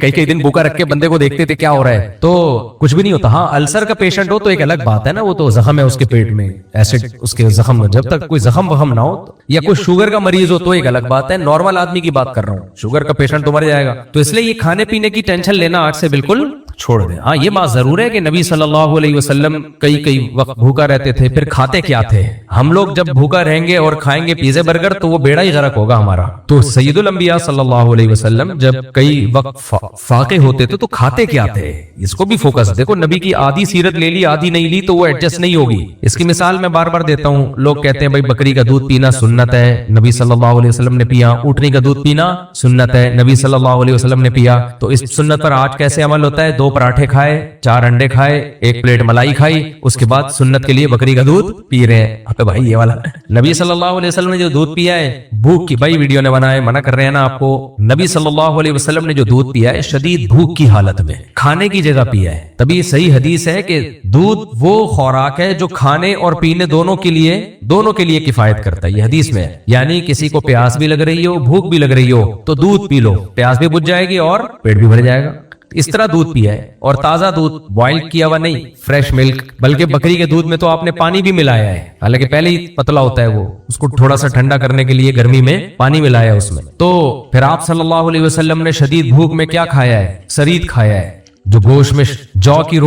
کئی دن بھوکا رکھ کے بندے کو دیکھتے تھے کیا ہو رہا ہے, تو کچھ بھی نہیں ہوتا. ہاں السر کا پیشنٹ ہو تو ایک الگ بات ہے نا, وہ تو زخم ہے اس کے پیٹ میں, ایسڈ اس کے زخم, جب تک کوئی زخم وخم نہ ہو, یا کوئی شوگر کا مریض ہو تو ایک الگ بات ہے. نارمل آدمی کی بات کر رہا ہوں, شوگر کا پیشنٹ تو مر جائے گا. تو اس لیے یہ کھانے پینے کی ٹینشن لینا آج سے بالکل چھوڑ دیں. ہاں یہ بات ضرور ہے کہ نبی صلی اللہ علیہ وسلم کئی وقت بھوکا رہتے تھے, پھر کھاتے کیا تھے. ہم لوگ جب بھوکا رہیں گے اور کھائیں گے پیزے برگر تو وہ بیڑا ہی غرق ہوگا ہمارا. تو سید الانبیاء صلی اللہ علیہ وسلم جب کئی وقت فاقے ہوتے تھے تو کھاتے کیا تھے, اس کو بھی فوکس دیکھو. نبی کی آدھی سیرت لے لی, آدھی نہیں لی تو وہ ایڈجسٹ نہیں ہوگی. اس کی مثال میں بار بار دیتا ہوں. لوگ کہتے ہیں بھائی بکری کا دودھ پینا سنت ہے, نبی صلی اللہ علیہ وسلم نے پیا. اونٹنی کا دودھ پینا سنت ہے, نبی صلی اللہ علیہ وسلم نے پیا. تو اس سنت پر آج कैसे अमल होता है, 2 पराठे खाए, 4 अंडे खाए, 1 प्लेट मलाई खाई, उसके बाद सुन्नत के लिए बकरी का दूध पी रहे हैं। अबे भाई ये वाला नबी सल्लल्लाहु अलैहि वसल्लम ने जो दूध पिया है भूख की, भाई वीडियो ने बनाए मना कर रहे हैं ना आपको, नबी सल्लल्लाहु अलैहि वसल्लम ने जो दूध पिया है शदीद भूख की हालत में, खाने की जगह पिया है। तभी सही हदीस है कि दूध वो खुराक है जो खाने और पीने दोनों के लिए किफायत करता है। ये हदीस में है। यानी किसी को प्यास भी लग रही हो, भूख भी लग रही हो तो दूध पी लो, प्यास भी बुझ जाएगी और पेट भी भर जाएगा। इस तरह दूध पिया है, और ताजा दूध, बॉइल किया हुआ नहीं, फ्रेश मिल्क। बल्कि बकरी के दूध में तो आपने पानी भी मिलाया है, हालांकि पहले ही पतला होता है वो, उसको थोड़ा सा ठंडा करने के लिए गर्मी में पानी मिलाया है उसमें। तो फिर आप सल्लल्लाहु अलैहि वसल्लम ने शदीद भूख में क्या खाया है, सरीद खाया है, जो गोश्त में जौ की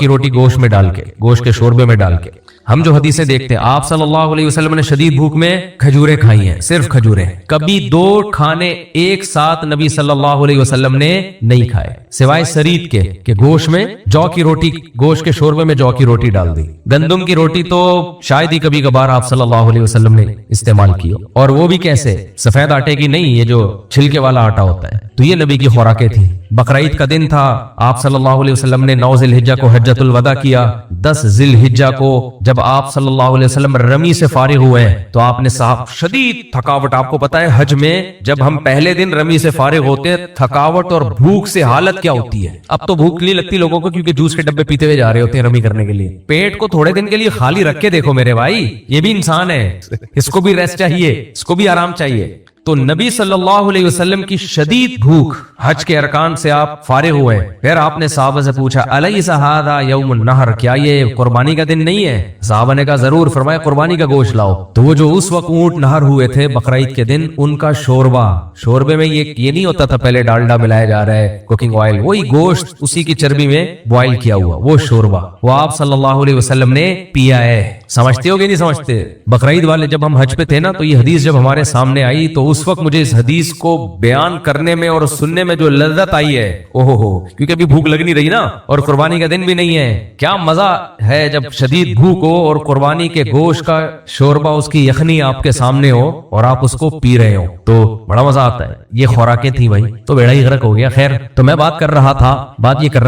रोटी गोश्त में डाल के, गोश्त के शोरबे में डाल के। हम जो हदीसें देखते हैं, आप सल्लल्लाहु अलैहि वसल्लम ने शदीद भूख में खजूरें खाई हैं, सिर्फ खजूरें। कभी 2 खाने एक साथ नबी सल्लल्लाहु अलैहि वसल्लम ने नहीं खाए, सिवाय सरीद के गोश्त में जौ की रोटी, गोश्त के शोरबे में जौ की रोटी डाल दी। गंदम की रोटी तो शायद ही कभी कभार आप सल्लल्लाहु अलैहि वसल्लम ने इस्तेमाल की हो, और वो भी कैसे, सफेद आटे की नहीं, ये जो छिलके वाला आटा होता है। तो ये नबी की खुराकें थी। बकरीद का दिन था, आप सल्लल्लाहु अलैहि वसल्लम ने 9 ज़िलहिज्जा को हज्जतुल वदा किया। 10 ज़िलहिज्जा को जब आप सल्लल्लाहु अलैहि वसल्लम रमी से फारिग हुए तो आपने साहब शदीद थकावट, आपको पता है हज में जब हम पहले दिन रमी से फारिग होते, थकावट और भूख से हालत क्या होती है। अब तो भूख नहीं लगती लोगों को, क्योंकि जूस के डब्बे पीते हुए जा रहे होते हैं रमी करने के लिए। पेट को थोड़े दिन के लिए खाली रख के देखो मेरे भाई, ये भी इंसान है, इसको भी रेस्ट चाहिए, इसको भी आराम चाहिए। तो नबी सल्लल्लाहु अलैहि वसल्लम की शदीद भूख, हज के अरकान से आप फारिग हुए, फिर आपने साहबा से पूछा अलैसा हादा यौमुन नहर, क्या ये कुर्बानी का दिन नहीं है? साहबा ने कहा जरूर। फरमाया कुर्बानी का गोश्त लाओ। तो वो जो उस वक्त ऊंट नहर हुए थे बकरीद के दिन, उनका शोरबा, शोरबे में ये नहीं होता था पहले डालडा मिलाया जा रहा है, कुकिंग ऑयल, वही गोश्त उसी की चर्बी में बॉइल किया हुआ वो शोरबा, वो आप सल्लल्लाहु अलैहि वसल्लम ने पिया है। समझते हो कि नहीं समझते? बकरीद वाले जब हम हज पे थे ना, तो ये हदीस जब हमारे सामने आई तो उस वक्त मुझे इस हदीस को बयान करने में और सुनने में जो लज्जत आई है, ओहो, क्योंकि अभी भूख लग नहीं रही ना, और कुर्बानी का दिन भी नहीं है। क्या मजा है जब शदीद भूख हो और कुर्बानी के गोश्त का शोरबा, उसकी यखनी आपके सामने हो और आप उसको पी रहे हो, तो बड़ा मजा आता है। ये खुराकें थी भाई, तो बेड़ा ही गर्क हो गया। खैर, तो मैं बात कर रहा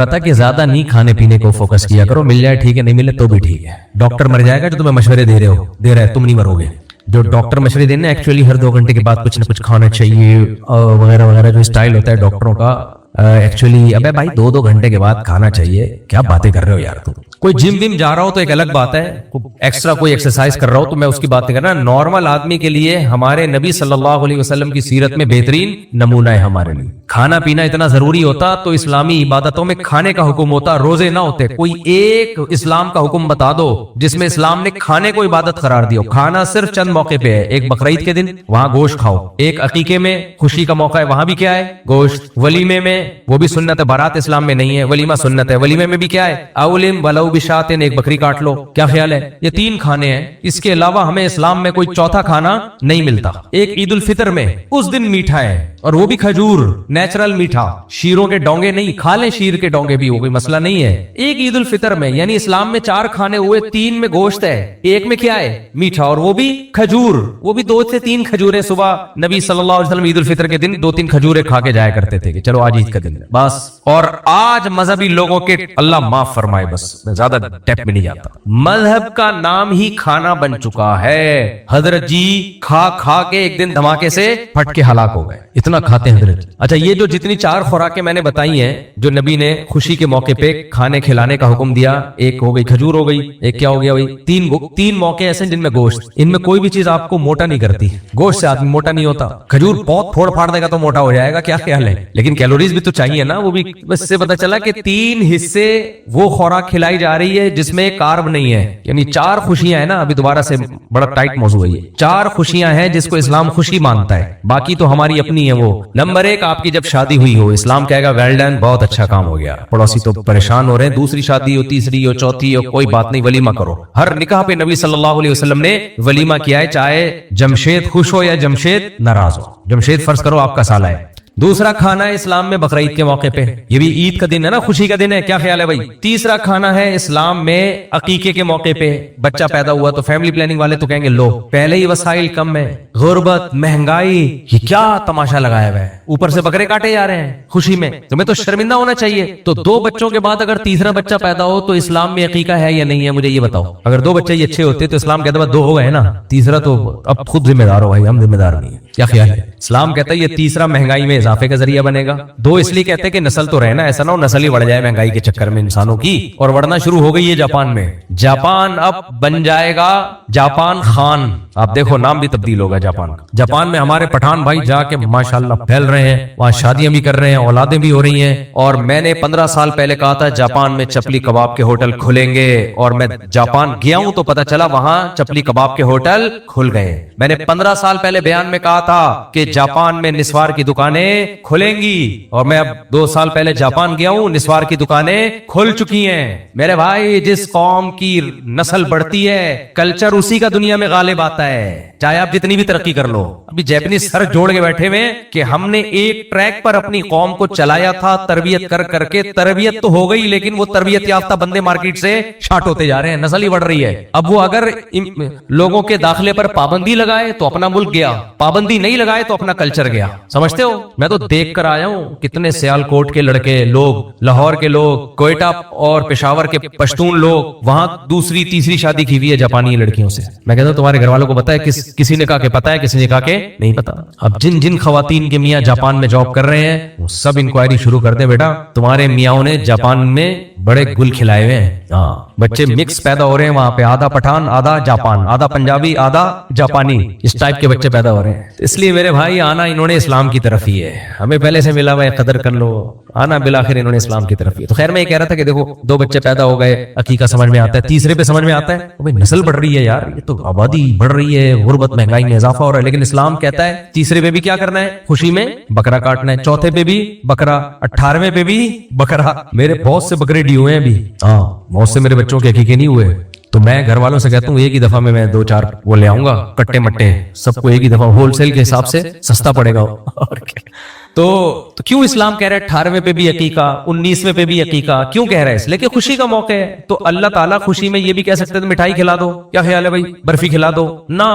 था कि ज्यादा नहीं खाने पीने को फोकस किया करो, मिल जाए ठीक है, नहीं मिले तो भी ठीक है। डॉक्टर मर जाएगा जो तुम्हें मशवरे दे रहा है, तुम नहीं मरोगे। जो डॉक्टर मशवरे देने, एक्चुअली हर 2 घंटे के बाद कुछ ना कुछ खाना चाहिए वगैरह वगैरह, जो स्टाइल होता है डॉक्टरों का, एक्चुअली अबे भाई 2-2 घंटे के बाद खाना चाहिए, क्या बातें कर रहे हो यार तुम। कोई जिम विम जा रहा हो तो एक अलग बात है, एक्स्ट्रा कोई एक्सरसाइज कर रहा हो तो मैं उसकी बात कर रहा हूं। नॉर्मल आदमी के लिए हमारे नबी सल्लल्लाहु अलैहि वसल्लम की सीरत में बेहतरीन नमूना है हमारे लिए। खाना पीना इतना जरूरी होता तो इस्लामी इबादतों में खाने का हुक्म होता, रोजे ना होते। कोई एक इस्लाम का हुक्म बता दो जिसमें इस्लाम ने खाने को इबादत करार दिया। खाना सिर्फ चंद मौके पे है, एक बकरीद के दिन वहां गोश्त खाओ, एक अकीके में खुशी का मौका है वहां भी क्या है, गोश्त। वलीमे में वो भी सुन्नत है, बारात इस्लाम में नहीं है, वलीमा सुन्नत है, वलीमे में भी क्या है, अवलिम वलौ बिशातिन, एक बकरी काट लो। क्या ख्याल है? ये 3 खाने हैं, इसके अलावा हमें इस्लाम में कोई चौथा खाना नहीं मिलता। एक ईद उल फितर में उस दिन मीठा है, और वो भी खजूर, नेचुरल मीठा, शीरों के डोंगे नहीं, खा ले शीर के डोंगे भी, वो कोई मसला नहीं है। एक ईद उल फितर में, यानी इस्लाम में 4 खाने हुए, 3 में गोश्त है, एक में क्या है, मीठा, और वो भी खजूर, वो भी 2 से 3 खजूरें। सुबह नबी सल्लल्लाहु अलैहि वसल्लम ईद उल फितर के दिन 2-3 खजूरें खा के जाया करते थे कि चलो आज ईद का दिन है बस। और आज मजहबी लोगों के, अल्लाह माफ फरमाए, बस मैं ज्यादा डेप्थ में नहीं जाता, मजहब का नाम ही खाना बन चुका है। हजरत जी खा खा के एक दिन धमाके से फट के हलाक हो गए, इतना खाते हैं हजरत। अच्छा, ये जो जितनी 4 खुराकें मैंने बताई हैं जो नबी ने खुशी के मौके पे खाने खिलाने का हुक्म दिया, एक हो गई खजूर हो गई, एक क्या हो गया भाई, 3 मौके ऐसे जिनमें गोश्त। इनमें कोई भी चीज आपको मोटा नहीं करती, गोश्त से आदमी मोटा नहीं होता। खजूर बहुत फोड़ फाड़ देगा तो मोटा हो जाएगा, क्या ख्याल है? लेकिन कैलोरीज भी तो चाहिए ना, वो भी। बस इससे पता चला कि 3 हिस्से वो खुराक खिलाई जा रही है जिसमें कार्ब नहीं है। यानी 4 खुशियां है ना, अभी दोबारा से बड़ा टाइट मौजू है ये। 4 खुशियां हैं जिसको इस्लाम खुशी मानता है, बाकी तो हमारी अपनी है। वो नंबर 1, आपकी जब शादी हुई हो, इस्लाम कहेगा वेल डन, बहुत अच्छा काम हो गया। पड़ोसी तो परेशान हो रहे हैं, दूसरी शादी हो, तीसरी हो, चौथी हो, कोई बात नहीं, वलीमा करो। हर निकाह पे नबी सल्लल्लाहु अलैहि वसल्लम ने वलीमा किया है, चाहे जमशेद खुश हो या जमशेद नाराज हो। जमशेद फर्ज करो आपका साला है, दूसरा खाना है इस्लाम में बकरा ईद के मौके पे, ये भी ईद का दिन है ना, खुशी का दिन है, क्या ख्याल है भाई। तीसरा खाना है इस्लाम में अकीके के मौके पे, बच्चा पैदा हुआ तो फैमिली प्लानिंग वाले तो कहेंगे लो पहले ही वसाइल कम है, गुर्बत, महंगाई, ये क्या तमाशा लगाया हुआ है, ऊपर से बकरे काटे जा रहे हैं खुशी में, तुम्हें तो शर्मिंदा होना चाहिए। तो 2 बच्चों के बाद अगर तीसरा बच्चा पैदा हो तो इस्लाम में अकीका है या नहीं है, मुझे ये बताओ। अगर 2 बच्चे ही अच्छे होते तो इस्लाम कहता है 2 हो गए ना, तीसरा तो अब खुद जिम्मेदार हो भाई, हम जिम्मेदार नहीं है, क्या ख्याल है। इस्लाम कहता है ये तीसरा महंगाई में इजाफे का जरिया बनेगा। 2 इसलिए कहते हैं कि नस्ल तो रहना, ऐसा ना हो नस्ल ही बढ़ जाए महंगाई के चक्कर में इंसानों की, और बढ़ना शुरू हो गई है जापान में। जापान अब बन जाएगा जापान खान, आप देखो नाम भी तब्दील होगा जापान का। जापान में हमारे पठान भाई जाके माशाल्लाह फैल रहे हैं, वहां शादियां भी कर रहे हैं, औलादें भी हो रही हैं। और मैंने 15 साल पहले कहा था जापान में चपली कबाब के होटल खुलेंगे, और मैं जापान गया हूं तो पता चला वहां चपली कबाब के होटल खुल गए। मैंने 15 साल पहले बयान में कहा था कि जापान में निस्वार की दुकानें खुलेंगी, और मैं अब 2 साल पहले जापान गया हूं, निस्वार की दुकानें खुल चुकी हैं। मेरे भाई जिस कौम की नस्ल बढ़ती है कल्चर उसी का दुनिया में गालिब आता है, चाहे आप जितनी भी तरक्की कर लो। अभी जैपनीज सर जोड़ के बैठे हुए कि हमने एक ट्रैक पर अपनी कौम को चलाया था, तरबियत कर करके तरबियत तो हो गई, लेकिन वो तरबियत याफ्ता बंदे मार्केट से शार्ट होते जा रहे हैं, नस्ल ही बढ़ रही है। अब वो अगर लोगों के दाखिले पर पाबंदी लगाए तो अपना मुल्क गया, पाबंदी नहीं लगाए तो अपना कल्चर गया, समझते हो। मैं तो देख कर आया हूं कितने सियालकोट के लड़के लोग, लाहौर के लोग, कोयटा और पेशावर के पश्तून लोग वहां दूसरी तीसरी शादी की हुई है जापानी लड़कियों से। मैं कहता हूं तुम्हारे घर वालों को पता है, किसी ने कहा कि पता है, किसी ने कहा कि नहीं पता। अब जिन जिन खवातीन के मियाँ जापान में जॉब कर रहे हैं वो सब इंक्वायरी शुरू कर दे, बेटा तुम्हारे मियाओं ने जापान में बड़े गुल खिलाए हुए हैं। हाँ, बच्चे मिक्स पैदा हो रहे हैं वहां पे, आधा पठान आधा जापान, आधा पंजाबी आधा जापानी, इस टाइप के बच्चे पैदा हो रहे हैं। इसलिए मेरे भाई आना इन्होंने इस्लाम की तरफ ही है, हमें पहले से मिला हुआ है, कदर कर लो, आना बिलाखिर इन्होंने इस्लाम की तरफ ही है। तो खैर मैं ये कह रहा था कि देखो 2 बच्चे पैदा हो गए, अकीका समझ में आता है, तीसरे पे समझ में आता है भाई नस्ल बढ़ रही है यार, ये तो आबादी बढ़ रही है, गुर्बत महंगाई में इजाफा हो रहा है, लेकिन इस्लाम कहता है तीसरे पे भी क्या करना है, खुशी में बकरा काटना है, चौथे पे भी बकरा, 18वें पे भी बकरा। मेरे बहुत से बकरे डी हुए हैं अभी, हाँ बहुत से मेरे बच्चों के अकीके नहीं हुए, तो मैं घर वालों से कहता हूँ एक ही दफा में मैं 2-4 वो ले आऊंगा, कट्टे मट्टे सबको एक ही दफा, होलसेल के हिसाब से सस्ता पड़ेगा। और क्या तो क्यों इस्लाम कह रहा है 18वें पे भी अकीका, 19वें पे भी अकीका, क्यों कह रहा है इसलिए कि खुशी का मौका है। तो अल्लाह ताला खुशी में ये भी कह सकते थे मिठाई खिला दो, क्या ख्याल है भाई, बर्फी खिला दो ना,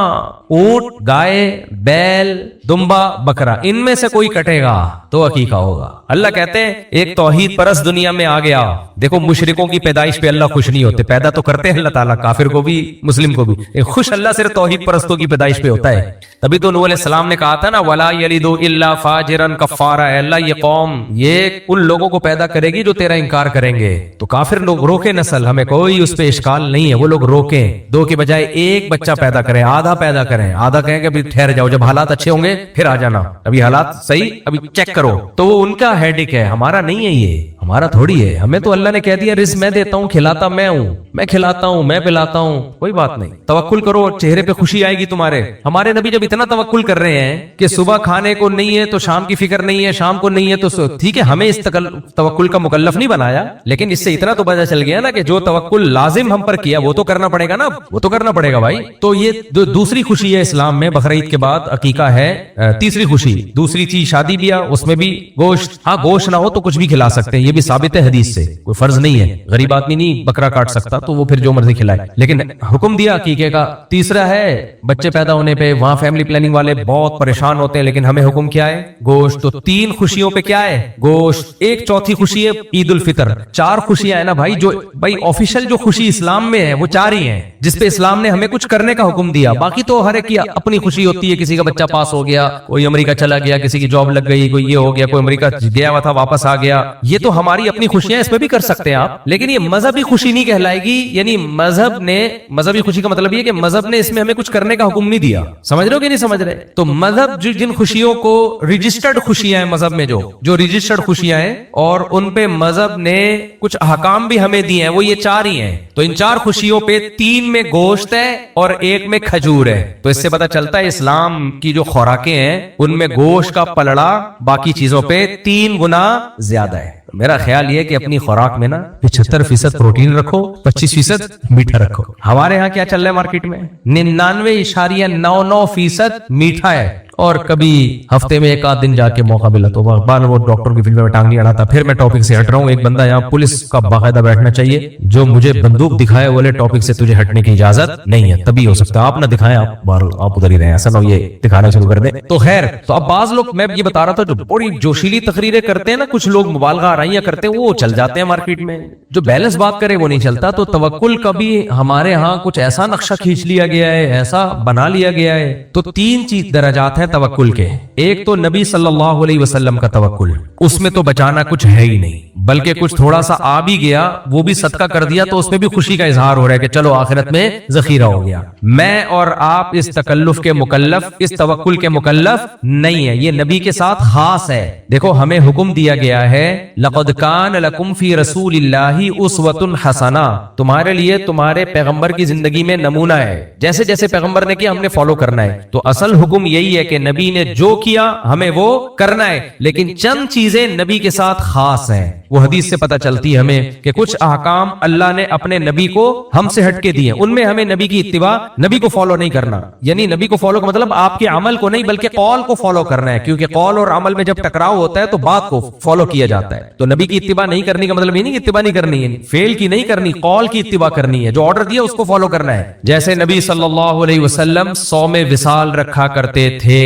ऊंट, गाय, बैल, दुम्बा, बकरा, इनमें से कोई कटेगा तो अकीका होगा। अल्लाह कहते हैं एक तौहीद परस्त दुनिया में आ गया। देखो मुशरिकों की पैदाइश पे अल्लाह खुश नहीं होते, पैदा तो करते हैं अल्लाह ताला, काफिर को भी मुस्लिम को भी, खुश अल्लाह सिर्फ तौहीद परस्तों की पैदाइश पे होता है। तभी तो नूह अलैहिस्सलाम ने कहा था ना, वला यलिदु इल्ला फाजिरन कफ्फारा, अल्लाह ये कौम ये उन लोगों को पैदा करेगी जो तेरा इनकार करेंगे। तो काफिर लोग रोके नस्ल, हमें कोई उस पे इश्काल नहीं है, वो लोग रोके, 2 के बजाय 1 बच्चा पैदा करें, आधा पैदा करें, आधा कहें कि अभी ठहर जाओ, जब हालात अच्छे होंगे फिर आ जाना, अभी हालात सही अभी चेक करो। तो वो उनका हेडेक है, हमारा नहीं है, ये हमारा थोड़ी है। हमें तो अल्लाह ने कह दिया रिज़्क़ मैं देता हूँ, खिलाता मैं हूँ, मैं खिलाता हूँ, मैं पिलाता हूँ, कोई बात नहीं, तवक्कुल करो, चेहरे पे खुशी आएगी तुम्हारे। हमारे नबी जब इतना तवक्कुल कर रहे हैं कि सुबह खाने को नहीं है तो शाम की फिक्र नहीं है, शाम को नहीं है तो ठीक है, हमें इस तवक्कुल का मुकल्लफ नहीं बनाया, लेकिन इससे इतना तो पता चल गया ना कि जो तवक्कुल लाजिम हम पर किया वो तो करना पड़ेगा ना, वो तो करना पड़ेगा भाई। तो ये दूसरी खुशी है इस्लाम में, बकरा ईद के बाद अकीका है। तीसरी खुशी, दूसरी चीज शादी ब्याह, उसमें भी गोश्त, हाँ गोश्त ना हो तो कुछ भी खिला सकते हैं, ये भी साबित है हदीस से, कोई फर्ज नहीं है, गरीब आदमी नहीं बकरा काट सकता तो वो फिर जो मर्जी खिलाए, लेकिन हुक्म दिया अकीके का। तीसरा है बच्चे पैदा होने पे, वहां फैमिली प्लानिंग वाले बहुत परेशान होते हैं, लेकिन हमें हुक्म क्या है, गोश्त। तो 3 खुशियों पे क्या है, गोश्त। एक चौथी खुशी है ईद उल फितर। 4 खुशियां है ना भाई, जो भाई ऑफिशियल जो खुशी इस्लाम में है वो 4 ही है, जिसपे इस्लाम ने हमें कुछ करने का हुक्म दिया। बाकी तो हर एक की अपनी खुशी होती है, किसी का बच्चा पास हो गया, कोई अमेरिका चला गया, किसी की जॉब लग गई, कोई ये हो गया, कोई अमेरिका गया हुआ था वापस आ गया, ये तो हमारी अपनी खुशियां, इसमें भी कर सकते हैं आप, लेकिन ये मजहबी खुशी नहीं कहलाएगी। यानी मजहब ने, मजहबी खुशी का मतलब ये कि मजहब ने इसमें हमें कुछ करने का हुक्म नहीं दिया। समझ रहे हो कि नहीं समझ रहे? तो मजहब जिन खुशियों को रजिस्टर्ड खुशियां हैं मजहब में, जो रजिस्टर्ड खुशियां हैं और उन पे मजहब ने कुछ अहकाम भी हमें दिए हैं, वो ये 4 ही हैं। तो इन 4 खुशियों पे 3 में गोश्त है और 1 में खजूर है। तो इससे पता चलता है इस्लाम की जो खुराकें हैं उनमें गोश्त का पलड़ा बाकी चीजों पे 3 गुना ज्यादा है। मेरा ख्याल ये कि अपनी खुराक में ना 75% प्रोटीन रखो, 25% मीठा रखो। हमारे यहाँ क्या चल रहा है मार्केट में, 99.99% मीठा है, اور کبھی ہفتے میں ایک آدھ دن جا کے موقع ملا تو بار وہ ڈاکٹر کی فلم میں ٹانگ نہیں اڑاتا. پھر میں ٹاپک سے ہٹ رہا ہوں. ایک بندہ یہاں پولیس کا باقاعدہ بیٹھنا چاہیے جو مجھے بندوق دکھائے بولے ٹاپک سے تجھے ہٹنے کی اجازت نہیں ہے, تبھی ہو سکتا. آپ نہ دکھائیں, آپ ادھر ہی رہیں, ایسا نہ یہ دکھانا شروع کر دیں. تو خیر, تو اب بعض لوگ, میں یہ بتا رہا تھا, جو بڑی جوشیلی تقریریں کرتے ہیں نا, کچھ لوگ مبالغہ آرائیاں کرتے ہیں, وہ چل جاتے ہیں مارکیٹ میں. جو بیلنس بات کرے وہ نہیں چلتا. تو توکل کا بھی ہمارے ہاں کچھ ایسا نقشہ کھینچ لیا گیا ہے, ایسا بنا لیا گیا ہے. تو 3 چیز درجات ہیں توکل کے. ایک تو نبی صلی اللہ علیہ وسلم کا توکل, اس میں تو بچانا کچھ ہے ہی نہیں, بلکہ کچھ تھوڑا سا آ بھی گیا وہ بھی صدقہ کر دیا تو اس میں بھی خوشی کا اظہار ہو رہا ہے کہ چلو آخرت میں ذخیرہ ہو گیا. میں اور آپ اس تکلف کے مکلف, اس توکل کے مکلف نہیں ہے. یہ نبی کے ساتھ خاص ہے. دیکھو ہمیں حکم دیا گیا ہے لقد کان لکم فی رسول اللہ اسوۃ حسنہ, تمہارے لیے تمہارے پیغمبر کی زندگی میں نمونہ ہے. جیسے جیسے پیغمبر نے کیا ہم نے فالو کرنا ہے. تو اصل حکم یہی ہے کہ نبی نے جو کیا ہمیں وہ کرنا ہے, لیکن چند چیزیں نبی کے ساتھ خاص ہیں. وہ حدیث سے پتہ چلتی ہے ہمیں کہ کچھ احکام اللہ نے اپنے نبی کو ہم سے ہٹ کے دیے, ان میں ہمیں نبی کی اتباع, نبی کو فالو نہیں کرنا. یعنی نبی کو فالو کا مطلب آپ کے عمل کو نہیں بلکہ قول کو فالو کرنا ہے, کیونکہ قول اور عمل میں جب ٹکراؤ ہوتا ہے تو بات کو فالو کیا جاتا ہے. تو نبی کی اتباع نہیں کرنے کا مطلب یہ نہیں کہ اتباع نہیں کرنی ہے, فعل کی نہیں کرنی, قول کی اتباع کرنی ہے. جو آرڈر دیا اس کو فالو کرنا ہے. جیسے نبی صلی اللہ علیہ وسلم صوم وصال رکھا کرتے تھے,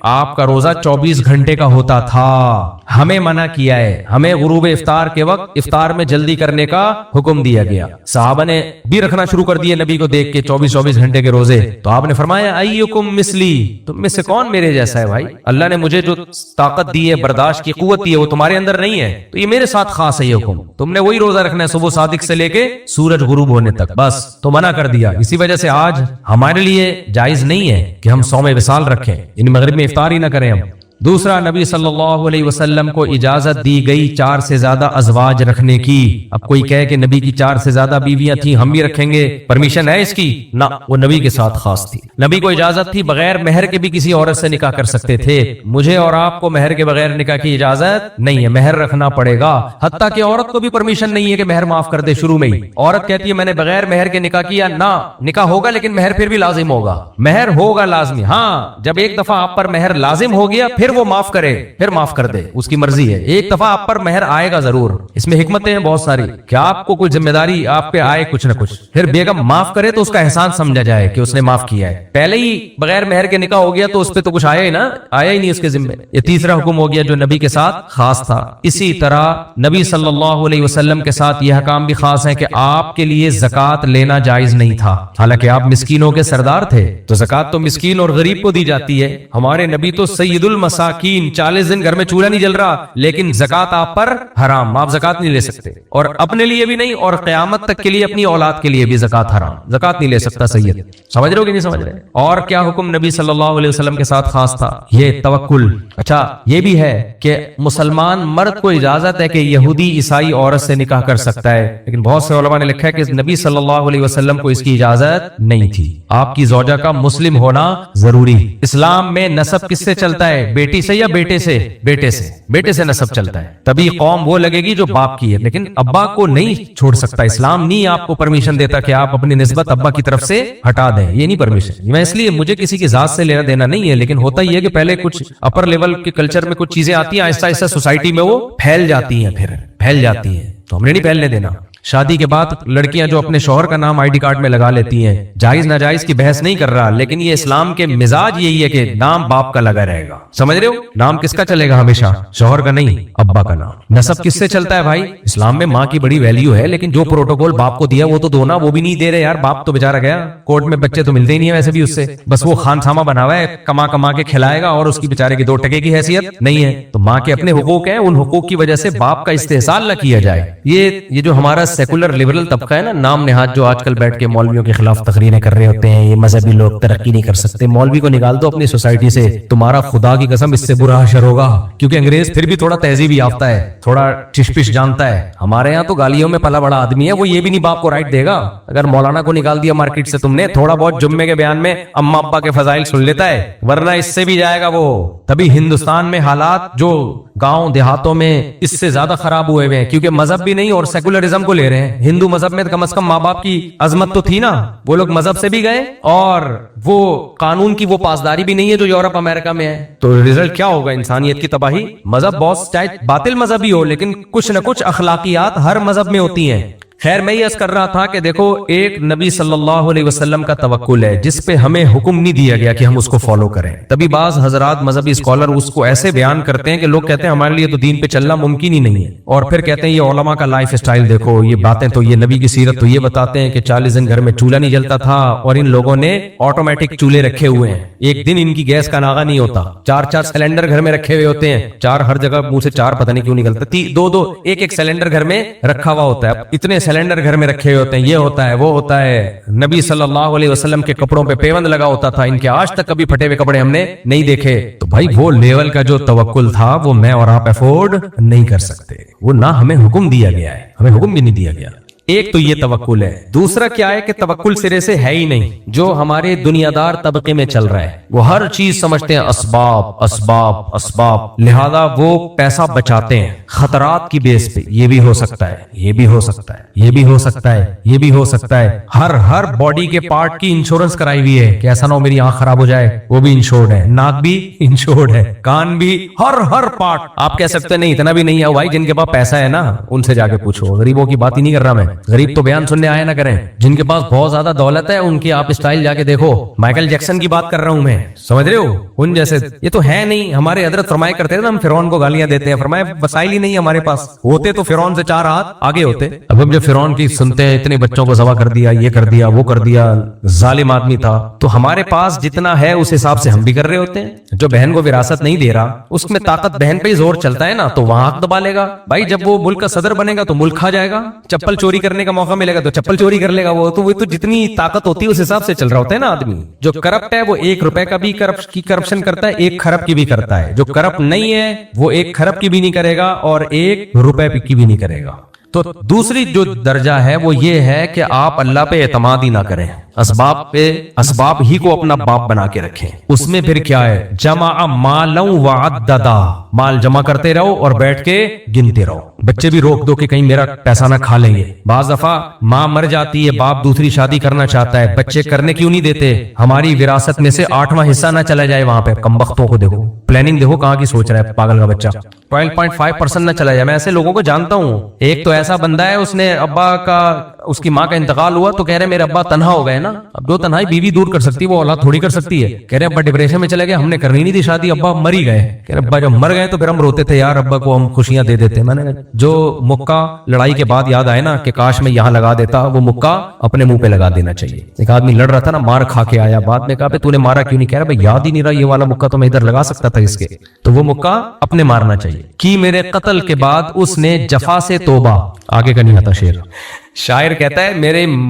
آپ کا روزہ 24 گھنٹے کا ہوتا تھا. ہمیں منع کیا ہے, ہمیں غروب افطار کے وقت افطار میں جلدی کرنے کا حکم دیا گیا. صحابہ نے بھی رکھنا شروع کر دیے نبی کو دیکھ کے 24 گھنٹے کے روزے. تو آپ نے فرمایا ایکم مثلی, تم میں سے کون میرے جیسا ہے. بھائی اللہ نے مجھے جو طاقت دی ہے, برداشت کی قوت دی ہے, وہ تمہارے اندر نہیں ہے, تو یہ میرے ساتھ خاص ہے یہ حکم. تم نے وہی روزہ رکھنا ہے صبح صادق سے لے کے سورج غروب ہونے تک, بس. تو منع کر دیا. اسی وجہ سے آج ہمارے لیے جائز نہیں ہے کہ ہم صوم وصال رکھیں, یعنی مغرب میں افطار ہی نہ کریں ہم. دوسرا, نبی صلی اللہ علیہ وسلم کو اجازت دی گئی 4 سے زیادہ ازواج رکھنے کی. اب کوئی کہے کہ نبی کی 4 سے زیادہ بیویاں تھیں, ہم بھی رکھیں گے, پرمیشن ہے اس کی؟ نہ, وہ نبی کے ساتھ خاص تھی. نبی کو اجازت تھی بغیر مہر کے بھی کسی عورت سے نکاح کر سکتے تھے. مجھے اور آپ کو مہر کے بغیر نکاح کی اجازت نہیں ہے, مہر رکھنا پڑے گا. حتیٰ کہ عورت کو بھی پرمیشن نہیں ہے کہ مہر معاف کر دے شروع میں ہی. عورت کہتی ہے میں نے بغیر مہر کے نکاح کیا, نہ, نکاح ہوگا لیکن مہر پھر بھی لازم ہوگا. مہر ہوگا لازمی, ہاں جب ایک دفعہ آپ پر مہر لازم ہو گیا پھر وہ معاف کرے, پھر معاف کر دے, اس کی مرضی ہے. ایک دفعہ آپ پر مہر آئے گا ضرور, اس میں حکمتیں ہیں بہت ساری کہ آپ کو کوئی ذمہ داری آپ پہ آئے کچھ نہ کچھ, پھر بیگم معاف کرے تو اس کا احسان سمجھا جائے کہ اس نے معاف کیا ہے. پہلے ہی بغیر مہر کے نکاح ہو گیا تو اس پہ تو کچھ آیا ہی نا, آیا ہی نہیں اس کے ذمہ. یہ تیسرا حکم ہو گیا جو نبی کے ساتھ خاص تھا. اسی طرح نبی صلی اللہ علیہ وسلم کے ساتھ یہ حکام بھی خاص ہیں کہ آپ کے لیے زکات لینا جائز نہیں تھا. حالانکہ آپ مسکینوں کے سردار تھے, تو زکات تو مسکین اور غریب کو دی جاتی ہے. ہمارے نبی تو سید المساکین, 40 دن گھر میں چولہا نہیں جل رہا, لیکن زکات آپ پر حرام, آپ زکات نہیں لے سکتے, اور اپنے لیے بھی نہیں, اور قیامت تک کے لیے اپنی اولاد کے لیے بھی زکات حرام, زکات نہیں لے سکتا سید. سمجھ رہے ہو کہ نہیں سمجھ رہے؟ اور کیا حکم نبی صلی اللہ علیہ وسلم کے ساتھ خاص تھا؟ یہ توکل. اچھا یہ بھی ہے کہ مسلمان مرد کو اجازت ہے کہ یہودی عیسائی عورت سے نکاح کر سکتا ہے, لیکن بہت سے علماء نے لکھا ہے کہ نبی صلی اللہ علیہ وسلم کو اس کی اجازت نہیں تھی. آپ کی زوجہ کا مسلم ہونا ضروری. اسلام میں نسب کس سے چلتا ہے, بیٹی سے یا بیٹے سے؟ بیٹے سے نسب چلتا ہے. تبھی قوم وہ لگے گی جو باپ کی ہے, لیکن ابا کو نہیں چھوڑ سکتا. اسلام نہیں آپ کو پرمیشن دیتا کہ آپ اپنی نسبت ابا کی طرف سے ہٹا دیں, یہ نہیں پرمیشن. میں اس لیے مجھے کسی کی ذات سے لینا دینا نہیں ہے, لیکن ہوتا ہی ہے کہ پہلے کچھ اپر لیول کے کلچر میں کچھ چیزیں آتی ہیں, آہستہ آہستہ سوسائٹی میں وہ پھیل جاتی ہیں, تو ہم نے نہیں پھیلنے دینا. شادی کے بعد لڑکیاں جو اپنے شوہر کا نام آئی ڈی کارڈ میں لگا لیتی ہیں, جائز ناجائز کی بحث نہیں کر رہا, لیکن یہ اسلام کے مزاج یہی ہے کہ نام باپ کا لگا رہے گا. سمجھ رہے ہو؟ نام کس کا چلے گا ہمیشہ؟ شوہر کا نہیں, ابا کا نام. نسب کس سے چلتا ہے بھائی؟ اسلام میں ماں کی بڑی ویلیو ہے, لیکن جو پروٹوکول باپ کو دیا وہ تو دو نا, وہ بھی نہیں دے رہے یار. باپ تو بیچارہ گیا, کورٹ میں بچے تو ملتے ہی نہیں ہے ویسے بھی اس سے, بس وہ خانسامہ بنا ہوا ہے, کما کے کھلائے گا, اور اس کی بیچارے کی 2 ٹکے کی حیثیت نہیں ہے. تو ماں کے اپنے حقوق ہیں, ان حقوق کی وجہ سے باپ کا استحصال نہ کیا جائے. یہ جو ہمارا سیکولر لبرل طبقہ ہے نا, نام نہاد, جو آج کل بیٹھ کے مولویوں کے خلاف تقریریں کر رہے ہوتے ہیں, یہ مذہبی لوگ ترقی نہیں کر سکتے. مولوی کو نکال دو اپنی سوسائٹی سے, تمہارا خدا کی قسم اس سے برا حشر ہوگا. کیونکہ انگریز پھر بھی تھوڑا تہذیب یافتہ ہے, تھوڑا ٹش پش جانتا ہے. ہمارے یہاں تو گالیوں میں پلا بڑا آدمی ہے, وہ یہ بھی نہیں باپ کو رائٹ دے گا. اگر مولانا کو نکال دیا مارکیٹ سے تم نے, تھوڑا بہت جمعے کے بیان میں اما ابا کے فضائل سن لیتا ہے, ورنہ اس سے بھی جائے گا وہ. تبھی ہندوستان میں حالات جو गांव देहातों में इससे ज्यादा खराब हुए हुए हैं, क्योंकि मजहब भी नहीं और सेकुलरिज्म को ले रहे हैं। हिंदू मजहब में कम से कम माँ बाप की अजमत तो थी ना, वो लोग मजहब से भी गए और वो कानून की वो पासदारी भी नहीं है जो यूरोप अमेरिका में है। तो रिजल्ट क्या होगा? इंसानियत की तबाही। मजहब बहुत चाहे बातिल मजहब ही हो, लेकिन कुछ न कुछ अखलाकियात हर मजहब में होती हैं। खैर मैं ये अर्ज कर रहा था कि देखो, एक नबी सल्लल्लाहु अलैहि वसल्लम का तवक्कुल है जिस पे हमें हुक्म नहीं दिया गया कि हम उसको फॉलो करें। तभी बाज हजरात मजहबी स्कॉलर उसको ऐसे बयान करते हैं कि लोग कहते हैं हमारे लिए तो दीन पे चलना मुमकिन ही नहीं है, और फिर कहते हैं ये उलमा का लाइफ स्टाइल देखो, ये बातें तो ये नबी की सीरत तो ये बताते हैं कि 40 दिन घर में चूल्हा नहीं जलता था और इन लोगों ने ऑटोमेटिक चूल्हे रखे हुए हैं, एक दिन इनकी गैस का नागा नहीं होता, 4-4 सिलेंडर घर में रखे हुए होते हैं, 4 हर जगह मुंह से 4 पता नहीं क्यों निकलता, 2-2 एक सिलेंडर घर में रखा हुआ होता है, इतने सिलेंडर घर में रखे होते हैं, ये होता है वो होता है। नबी सल्लल्लाहु अलैहि वसल्लम के कपड़ों पे पेवंद लगा होता था, इनके आज तक कभी फटे हुए कपड़े हमने नहीं देखे। तो भाई वो लेवल का जो तवक्कुल था वो मैं और आप अफोर्ड नहीं कर सकते, वो ना हमें हुक्म दिया गया है, हमें हुक्म भी नहीं दिया गया। एक तो ये तवक्कुल है। दूसरा क्या है कि तवक्कुल सिरे से है ही नहीं। जो हमारे दुनियादार तबके में चल रहा है वो हर चीज समझते हैं असबाब असबाब असबाब, लिहाजा वो पैसा बचाते हैं खतरात की बेस पे। ये भी हो सकता है, ये भी हो सकता है, ये भी हो सकता है, ये भी हो सकता है। हर बॉडी के पार्ट की इंश्योरेंस कराई हुई है कि ऐसा ना हो मेरी आंख खराब हो जाए, वो भी इंश्योर्ड है, नाक भी इंश्योर्ड है, कान भी, हर पार्ट। आप कह सकते नहीं इतना भी नहीं है भाई, जिनके पास पैसा है ना उनसे जाके पूछो, गरीबों की बात ही नहीं कर रहा मैं, गरीब तो बयान सुनने आया ना करें। जिनके पास बहुत ज्यादा दौलत है उनकी आप स्टाइल जाके देखो, माइकल जैक्सन की बात कर रहा हूं मैं, समझ रहे हो, उन जैसे। ये तो है नहीं। हमारे हजरत फरमाया करते थे ना, हम फिरौन को गालियां देते हैं, फरमाया वसाइल ही नहीं हमारे पास, होते तो फिरौन से 4 हाथ आगे होते। अब हम जब फिरौन की सुनते हैं इतने बच्चों को ज़बा कर दिया, ये कर दिया, वो कर दिया, जालिम आदमी था, तो हमारे पास जितना है उस हिसाब से हम भी कर रहे होते हैं। जो बहन को विरासत नहीं दे रहा उसमें ताकत बहन पे ही जोर चलता है ना, तो वहां हक दबा लेगा भाई। जब वो मुल्क का सदर बनेगा तो मुल्क खा जाएगा, चप्पल चोरी करने का मौका मिलेगा तो चप्पल चोरी कर लेगा। वो तो जितनी ताकत होती है उस हिसाब से चल रहा होता है ना आदमी। जो करप्ट है वो 1 रुपए का भी करप्शन करता है, 1 खरब की भी करता है। जो करप्ट नहीं है वो 1 खरब की भी नहीं करेगा और 1 रुपए की भी नहीं करेगा। तो दूसरी जो दर्जा है वो ये है कि आप अल्लाह पे एतमाद ही ना करें, असबाब ही को अपना बाप बना के रखें। उसमें फिर क्या है, जमा मालौ वअद्ददा, माल जमा करते रहो और बैठ के गिनते रहो। बच्चे भी रोक दो कि कहीं मेरा पैसा ना खा लेंगे। बाज दफा माँ मर जाती है, बाप दूसरी शादी करना चाहता है, बच्चे करने क्यों नहीं देते? हमारी विरासत में से 8वां हिस्सा ना चला जाए वहां पे। कमबख्तों को देखो, प्लानिंग देखो कहाँ की सोच रहा है पागल का बच्चा। 12.5% ना चला जाए। मैं ऐसे लोगों को जानता हूँ। एक तो ऐसा बंदा है, उसने अब्बा का, उसकी माँ का इंतकाल हुआ तो कह रहे मेरे अब्बा तनहा हो गए ना। अब जो तन्हाई बीवी दूर कर सकती है वो औलाद थोड़ी कर सकती है। कह रहे अब्बा डिप्रेशन में चले गए, हमने करनी नहीं थी शादी, अब्बा मर ही गए। कह रहे अब्बा जब मर गए तो फिर हम रोते थे, यार अब्बा को हम खुशियां दे देते। मैंने जो मुक्का लड़ाई के बाद याद आए ना कि काश मैं यहाँ लगा देता, वो मुक्का अपने मुंह पे लगा देना चाहिए। एक आदमी लड़ रहा था ना, मार खा के आया, बाद में कहा तूने मारा क्यों नहीं? कह रहा भाई याद ही नहीं रहा, ये वाला मुक्का तो मैं इधर लगा सकता था इसके। तो वो मुक्का अपने मारना चाहिए। कि मेरे कत्ल के बाद उसने जफा से तोबा, आगे का नहीं आता शेर। शायर कहता है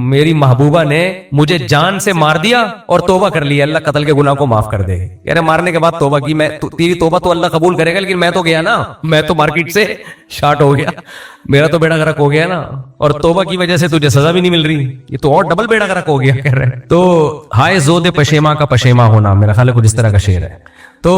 मेरी महबूबा ने मुझे जान से मार दिया और तोबा कर लिया, अल्लाह कत्ल के गुनाह को माफ कर दे। कह रहे मारने के बाद तोबा की, मैं तेरी तोबा तो अल्लाह कबूल करेगा, लेकिन मैं तो गया ना, मैं तो मार्केट से शार्ट हो गया, मेरा तो बेड़ा गर्क हो गया ना, और तोबा की वजह से तुझे सजा भी नहीं मिल रही, ये तो और डबल बेड़ा गर्क हो गया। कह रहे तो हाय जोदे पशेमा का पशेमा होना, मेरा ख्याल है कुछ इस तरह का शेर है। तो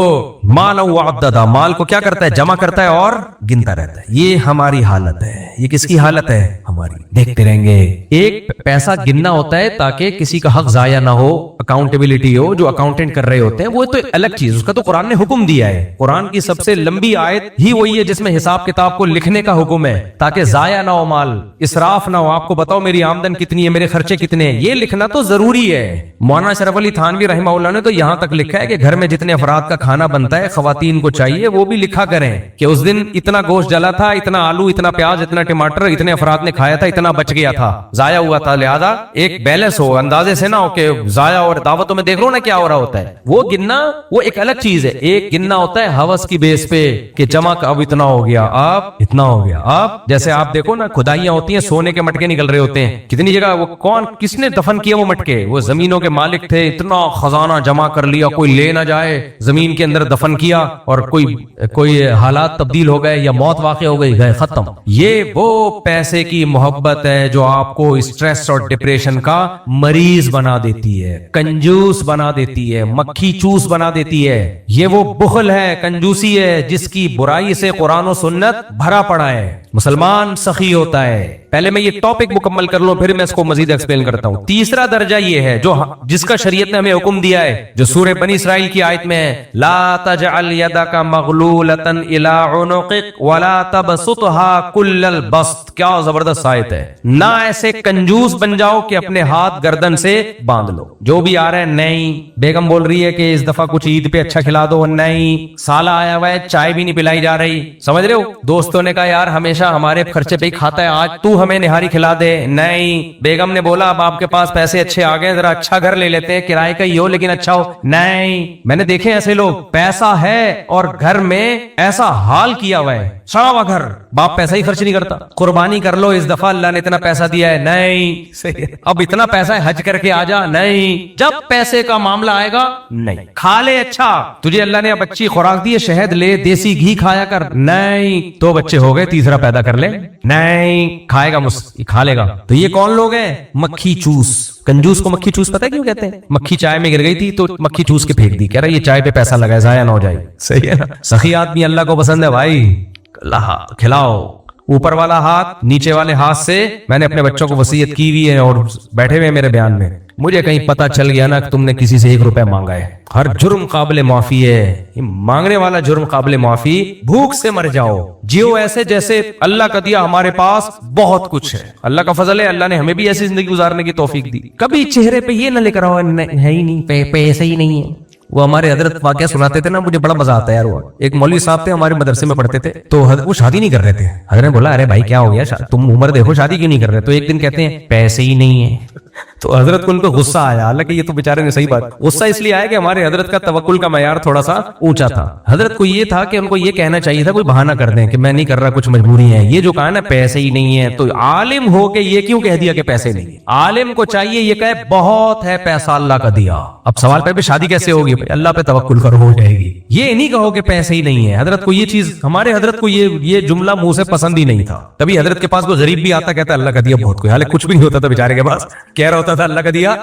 माल वअद्ददा, माल को क्या करता है? जमा करता है और गिनता रहता है। ये हमारी हालत है। ये किसकी हालत है? हमारी। देखते रहेंगे। एक पैसा गिनना होता है ताकि किसी का हक जाया ना हो, अकाउंटेबिलिटी हो। जो अकाउंटेंट कर रहे होते हैं वो तो अलग चीज, उसका तो कुरान ने हुक्म दिया है। कुरान की सबसे लंबी आयत ही वही है जिसमें हिसाब किताब को लिखने का हुक्म है, ताकि जाया ना हो माल, इसराफ ना हो। आपको बताओ मेरी आमदन कितनी है, मेरे खर्चे कितने हैं, ये लिखना तो जरूरी है। मौलाना शरफ अली थानवी रहमहुल्लाह ने तो यहां तक लिखा है कि घर में जितने अफराद का खाना बनता है खवातीन को चाहिए वो भी लिखा करें कि उस दिन इतना गोश्त जला था, इतना आलू, इतना प्याज, इतना टमाटर, इतने अफराद ने खाया था, इतना बच गया था, जाया हुआ था। लिहाजा एक बैलेंस हो, अंदाजे से ना हो कि जाया। और दावतों में देख लो ना क्या हो रहा होता है, वो गिनना वो एक अलग चीज है। एक गिनना होता है हवस की बेस पे कि जमा अब इतना हो गया, अब इतना हो गया, अब जैसे आप देखो ना खुदाइयां होती हैं, सोने के मटके निकल रहे होते हैं कितनी जगह। वो कौन किसने दफन किया वो मटके? वो जमीनों के मालिक थे, इतना खजाना जमा कर लिया कोई ले ना जाए, जमीन के अंदर दफन किया, और कोई हालात तब्दील हो गए या मौत वाक़ हो गई, गए खत्म। ये वो पैसे की मोहब्बत है जो आपको स्ट्रेस और डिप्रेशन का मरीज बना देती है, कंजूस बना देती है, मक्खी चूस बना देती है। ये वो बुखल है, कंजूसी है जिसकी बुराई से कुरान और सुन्नत भरा पड़ा है। मुसलमान सखी होता है। पहले मैं ये टॉपिक मुकम्मल कर लूं, फिर मैं इसको मजीद एक्सप्लेन करता हूं। तीसरा दर्जा ये है जो जिसका शरीयत ने हमें हुक्म दिया है, जो सूरह बनी इसराइल की आयत में है, ला तजअल यदका मगलूलतन इला उनुक़िक वला तबसुतहा कुल्लल बस्त। क्या जबरदस्त आयत है। ना ऐसे कंजूस बन जाओ कि अपने हाथ गर्दन से बांध लो। जो भी आ रहा है, नहीं बेगम बोल रही है कि इस दफा कुछ ईद पे अच्छा खिला दो, नहीं साला आया हुआ है चाय भी नहीं पिलाई जा रही, समझ रहे हो। दोस्तों ने कहा यार हमेशा हमारे खर्चे पे ही खाता है, आज तू हमें निहारी खिला दे, नहीं। बेगम ने बोला अब आपके पास पैसे अच्छे आ गए, जरा अच्छा घर ले लेते हैं, किराए का ही हो लेकिन अच्छा हो, नहीं। मैंने देखे ऐसे लोग, पैसा है और घर में ऐसा हाल किया हुआ है, सड़ा हुआ घर, बाप पैसा ही खर्च नहीं करता। कुर्बानी कर लो, इस दफा अल्लाह ने इतना पैसा दिया है, नहीं। सही है, अब इतना पैसा है हज करके आ जा, नहीं। जब पैसे का मामला आएगा, नहीं। खा ले अच्छा, तुझे अल्लाह ने अब अच्छी खुराक दी है, शहद ले, देसी घी खाया कर, नहीं। तो बच्चे हो गए, तीसरा पैदा कर ले, नहीं। खाएगा खा लेगा। तो ये कौन लोग हैं? मक्खी चूस। कंजूस को मक्खी चूस पता है क्यों कहते हैं? मक्खी चाय में गिर गई थी तो मक्खी चूस के फेंक दी, कह रहा ये चाय पे पैसा लगाए, जाया ना हो जाए। सही है ना। सखी आदमी अल्लाह को पसंद है भाई, खिलाओ। ऊपर वाला हाथ नीचे वाले हाथ से मैंने अपने बच्चों को वसीयत की हुई है, और बैठे हुए मेरे बयान में मुझे कहीं पता चल गया ना कि तुमने किसी से 1 रुपया मांगा है, हर जुर्म काबिल माफी है। मांगने वाला जुर्म काबिल माफी। भूख से मर जाओ, जियो ऐसे जैसे अल्लाह का दिया हमारे पास बहुत कुछ है। अल्लाह का फजल है, अल्लाह ने हमें भी ऐसी जिंदगी गुजारने की तौफीक दी। कभी चेहरे पे ये ना लेकर आओ है ही नहीं, पैसे ही नहीं है। वो हमारे हजरत वाकया सुनाते थे ना, मुझे बड़ा मजा आता है यार। वो एक मौलवी साहब थे, हमारे मदरसे में पढ़ते थे, तो वो शादी नहीं कर रहे थे। हजरत ने बोला अरे भाई क्या हो गया, तुम उम्र देखो शादी क्यों नहीं कर रहे? तो एक दिन कहते हैं पैसे ही नहीं है। तो हजरत को उनको गुस्सा आया, हालांकि ये तो बेचारे ने सही बात, गुस्सा इसलिए आया कि हमारे हजरत का तवक्कुल का मयार थोड़ा सा ऊंचा था। हजरत को ये था कि उनको ये कहना चाहिए था, कोई बहाना कर दें कि मैं नहीं कर रहा, कुछ मजबूरी है। ये जो कहा ना पैसे ही नहीं है, तो आलिम हो के ये क्यों कह दिया कि पैसे नहीं है? आलिम को चाहिए ये कहे बहुत है पैसा अल्लाह का दिया। अब सवाल पे शादी कैसे होगी? अल्लाह पे तवक्कुल करो, हो जाएगी। ये नहीं कहो कि पैसे ही नहीं है। हजरत को ये चीज, हमारे हजरत को ये जुमला मुंह से पसंद ही नहीं था। तभी हजरत के पास कोई गरीब भी आता कहता अल्लाह का दिया बहुत, कोई हालांकि कुछ भी नहीं होता था बेचारे के पास, कह रहा होता था अल्लाह का दिया।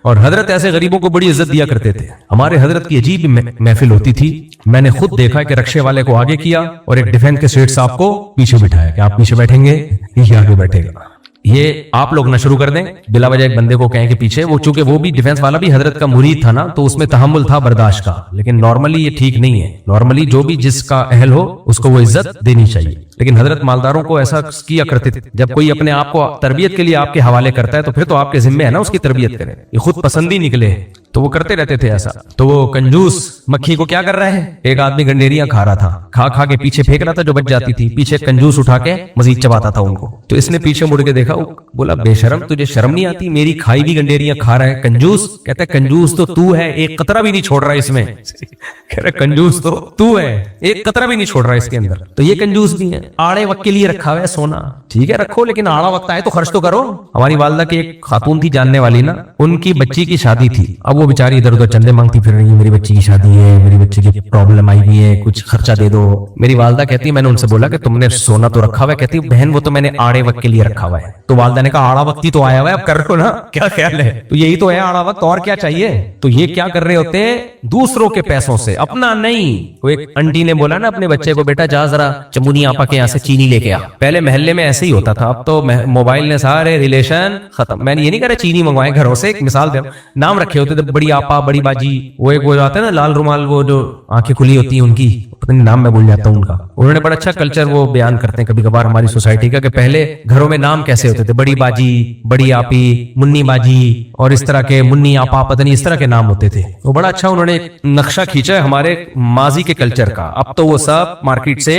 और हजरत ऐसे गरीबों को बड़ी इज्जत दिया करते थे। हमारे हजरत की अजीब महफिल होती थी। मैंने खुद देखा कि रक्शे वाले को आगे किया और एक डिफेंस के सेठ साहब को पीछे बिठाया कि आप पीछे बैठेंगे, ये आगे बैठेगा। ये आप लोग ना शुरू कर दें, बिला वजह एक बंदे को कहें कि पीछे। वो चूंकि वो भी डिफेंस वाला भी हजरत का मुरीद था ना, तो उसमें तहम्मुल था, बर्दाश्त का। लेकिन नॉर्मली ये ठीक नहीं है। नॉर्मली जो भी जिसका अहल हो उसको वो इज्जत देनी चाहिए। लेकिन हजरत मालदारों को ऐसा किया करते थे। जब कोई अपने आप को तरबियत के लिए आपके हवाले करता है तो फिर तो आपके जिम्मे है ना उसकी तरबियत करें। ये खुद पसंदी निकले तो वो करते रहते थे ऐसा। तो वो कंजूस मक्खी को क्या कर रहा है? एक आदमी गंडेरियां खा रहा था, खा खा के पीछे फेंक रहा था, जो बच जाती थी पीछे कंजूस उठा के मजीद चबाता था उनको। तो इसने पीछे मुड़ के देखा, बोला बेशरम तुझे शर्म नहीं आती, मेरी खाई भी गंडेरियां खा रहा है कंजूस। कहता है कंजूस तो तू है, एक कतरा भी नहीं छोड़ रहा इसमें। कह रहा कंजूस तो तू है, एक कतरा भी नहीं छोड़ रहा इसके अंदर। तो ये कंजूस भी है। आड़े वक्त के लिए रखा हुआ है सोना, ठीक है रखो, लेकिन आड़ा वक्त आए तो खर्च तो करो। हमारी वालदा की एक खातून थी जानने वाली ना, उनकी बच्ची की शादी थी। अब वो बेचारी इधर उधर चंदे मांगती फिर रही है, मेरी बच्ची की शादी है, मेरी बच्ची की प्रॉब्लम आई हुई है, कुछ खर्चा दे दो। मेरी वालदा कहती है, मैंने उनसे बोला कि तुमने सोना तो रखा हुआ है? कहती बहन वो तो मैंने आड़े वक्त के लिए रखा हुआ है। तो वालदा ने कहा आड़ा वक्त ही तो आया हुआ है, अब कर लो ना, क्या ख्याल है? तो यही तो है आड़ा वक्त, और क्या चाहिए? तो ये क्या कर रहे होते हैं? दूसरों के पैसों से, अपना नहीं। वो एक आंटी ने बोला ना अपने बच्चे को, बेटा जा जरा चमुनी आपा के यहाँ से चीनी लेके आ। पहले महल्ले में ऐसे ही होता था, अब तो मोबाइल ने सारे रिलेशन खत्म। मैंने ये नहीं कह रहा चीनी मंगवाए घरों से, एक मिसाल दे, नाम रखे होते थे, बड़ी आपा, बड़ी बाजी। वो एक वो आता है ना लाल रुमाल, वो जो आंखें खुली होती है उनकी, पता नहीं नाम मैं भूल जाता हूँ उनका। उन्होंने बड़ा अच्छा कल्चर वो बयान करते हैं कभी कभार हमारी सोसाइटी का, कि पहले घरों में नाम कैसे होते थे, बड़ी बाजी, बड़ी आपी, मुन्नी बाजी, और इस तरह के मुन्नी आपा पता नहीं इस तरह के नाम होते थे। वो बड़ा अच्छा उन्होंने एक नक्शा खींचा है हमारे माजी के कल्चर का। अब तो वो सब मार्केट से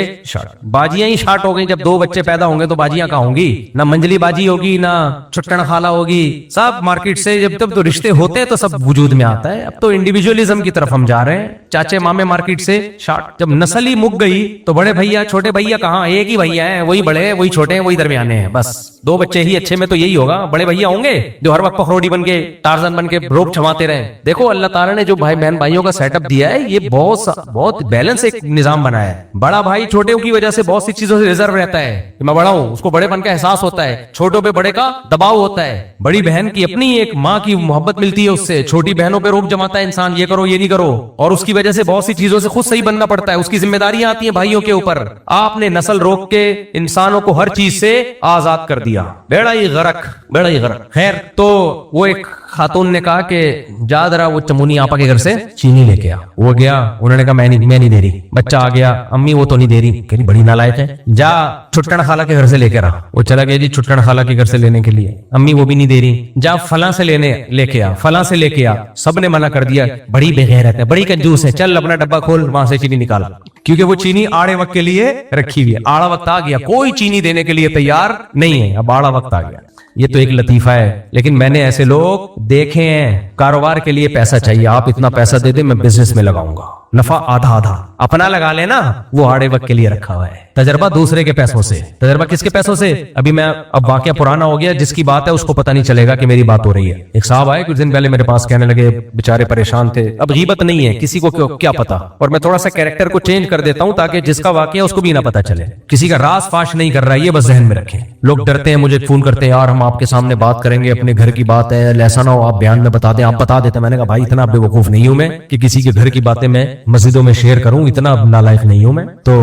बाजियां ही शार्ट हो गई। जब 2 बच्चे पैदा होंगे तो बाजियां कहाँ होंगी, ना मंजली बाजी होगी ना छुट्टन खाला होगी, सब मार्केट से। जब तब तो रिश्ते होते हैं तो सब वजूद में आता है। अब तो इंडिविजुअलिज्म की तरफ हम जा रहे हैं। चाचे मामे मार्केट से शार्ट। जब नस्ल ही मुक गई तो बड़े भैया छोटे भैया कहाँ, एक ही भैया है, वही बड़े वही छोटे वही दरमियाने हैं। बस 2 बच्चे ही अच्छे में तो यही होगा। बड़े भैया होंगे जो हर वक्त पखरोड़ी बन के टार्जन बन के रोब छमाते रहे। देखो अल्लाह ताला ने जो भाई बहन भाइयों का सेटअप दिया है, ये बहुत बैलेंस एक निजाम बनाया है। बड़ा भाई छोटे की वजह से बहुत सी चीजों से रिजर्व रहता है कि मैं बड़ा हूं, उसको बड़ेपन का एहसास होता है। छोटों पे बड़े का दबाव होता है। बड़ी बहन की अपनी एक माँ की मोहब्बत मिलती है उससे। छोटी बहनों पे रोब जमाता है इंसान, ये करो ये नहीं करो, और उसकी वजह से बहुत सी चीजों से खुद सही बनना पड़ता है। उसकी जिम्मेदारियां आती हैं भाइयों के ऊपर। आपने नस्ल रोक के इंसानों को हर चीज से आजाद कर दिया। बेड़ा ही गरक, बेड़ा ही गरक। खैर, तो वो एक खातून ने कहा कि जा जरा वो चमुनी आपा के घर से चीनी लेके आ। वो गया, उन्होंने कहा मैं नहीं दे रही। बच्चा आ गया, अम्मी वो तो नहीं दे रही। कह रही बड़ी नालायक है, जा छुट्टन खाला के घर से लेके आ। वो चला गया जी छुट्टन खाला के घर से लेने के लिए। अम्मी वो भी नहीं दे रही। जा फलां से लेके आ, फलां से लेके आ। सबने मना कर दिया। बड़ी बेगैरत है, बड़ी कंजूस है, चल अपना डब्बा खोल, वहां से चीनी निकाल। क्योंकि वो चीनी आड़े वक्त के लिए रखी हुई है। आड़ा वक्त आ गया, कोई चीनी देने के लिए तैयार नहीं है। अब आड़ा वक्त आ गया। ये तो एक लतीफा है, लेकिन मैंने ऐसे लोग देखे हैं। कारोबार के लिए पैसा चाहिए, आप इतना पैसा दे दे, मैं बिजनेस में लगाऊंगा, नफा आधा आधा अपना लगा लेना। वो आड़े वक्त के लिए रखा हुआ है। तजर्बा दूसरे के पैसों से। तजर्बा किसके पैसों से? अब वाकया पुराना हो गया, जिसकी बात है उसको पता नहीं चलेगा कि मेरी बात हो रही है। एक साहब आए कुछ दिन पहले मेरे पास, कहने लगे बेचारे परेशान थे। अब गीबत नहीं है, किसी को क्या पता, और मैं थोड़ा सा कैरेक्टर को चेंज कर देता हूं ताकि जिसका वाकया उसको भी ना पता चले। किसी का राज फाश नहीं कर रहा है, ये बस जहन में रखें। लोग डरते हैं, मुझे फोन करते हैं, यार हम आपके सामने बात करेंगे, अपने घर की बात है, ऐसा ना हो आप बयान में बता दें। आप बता देते। मैंने कहा भाई इतना बेवकूफ नहीं हूं मैं कि किसी के घर की बातें मैं मस्जिदों में शेयर करूं, इतना नालायक नहीं हूं मैं। तो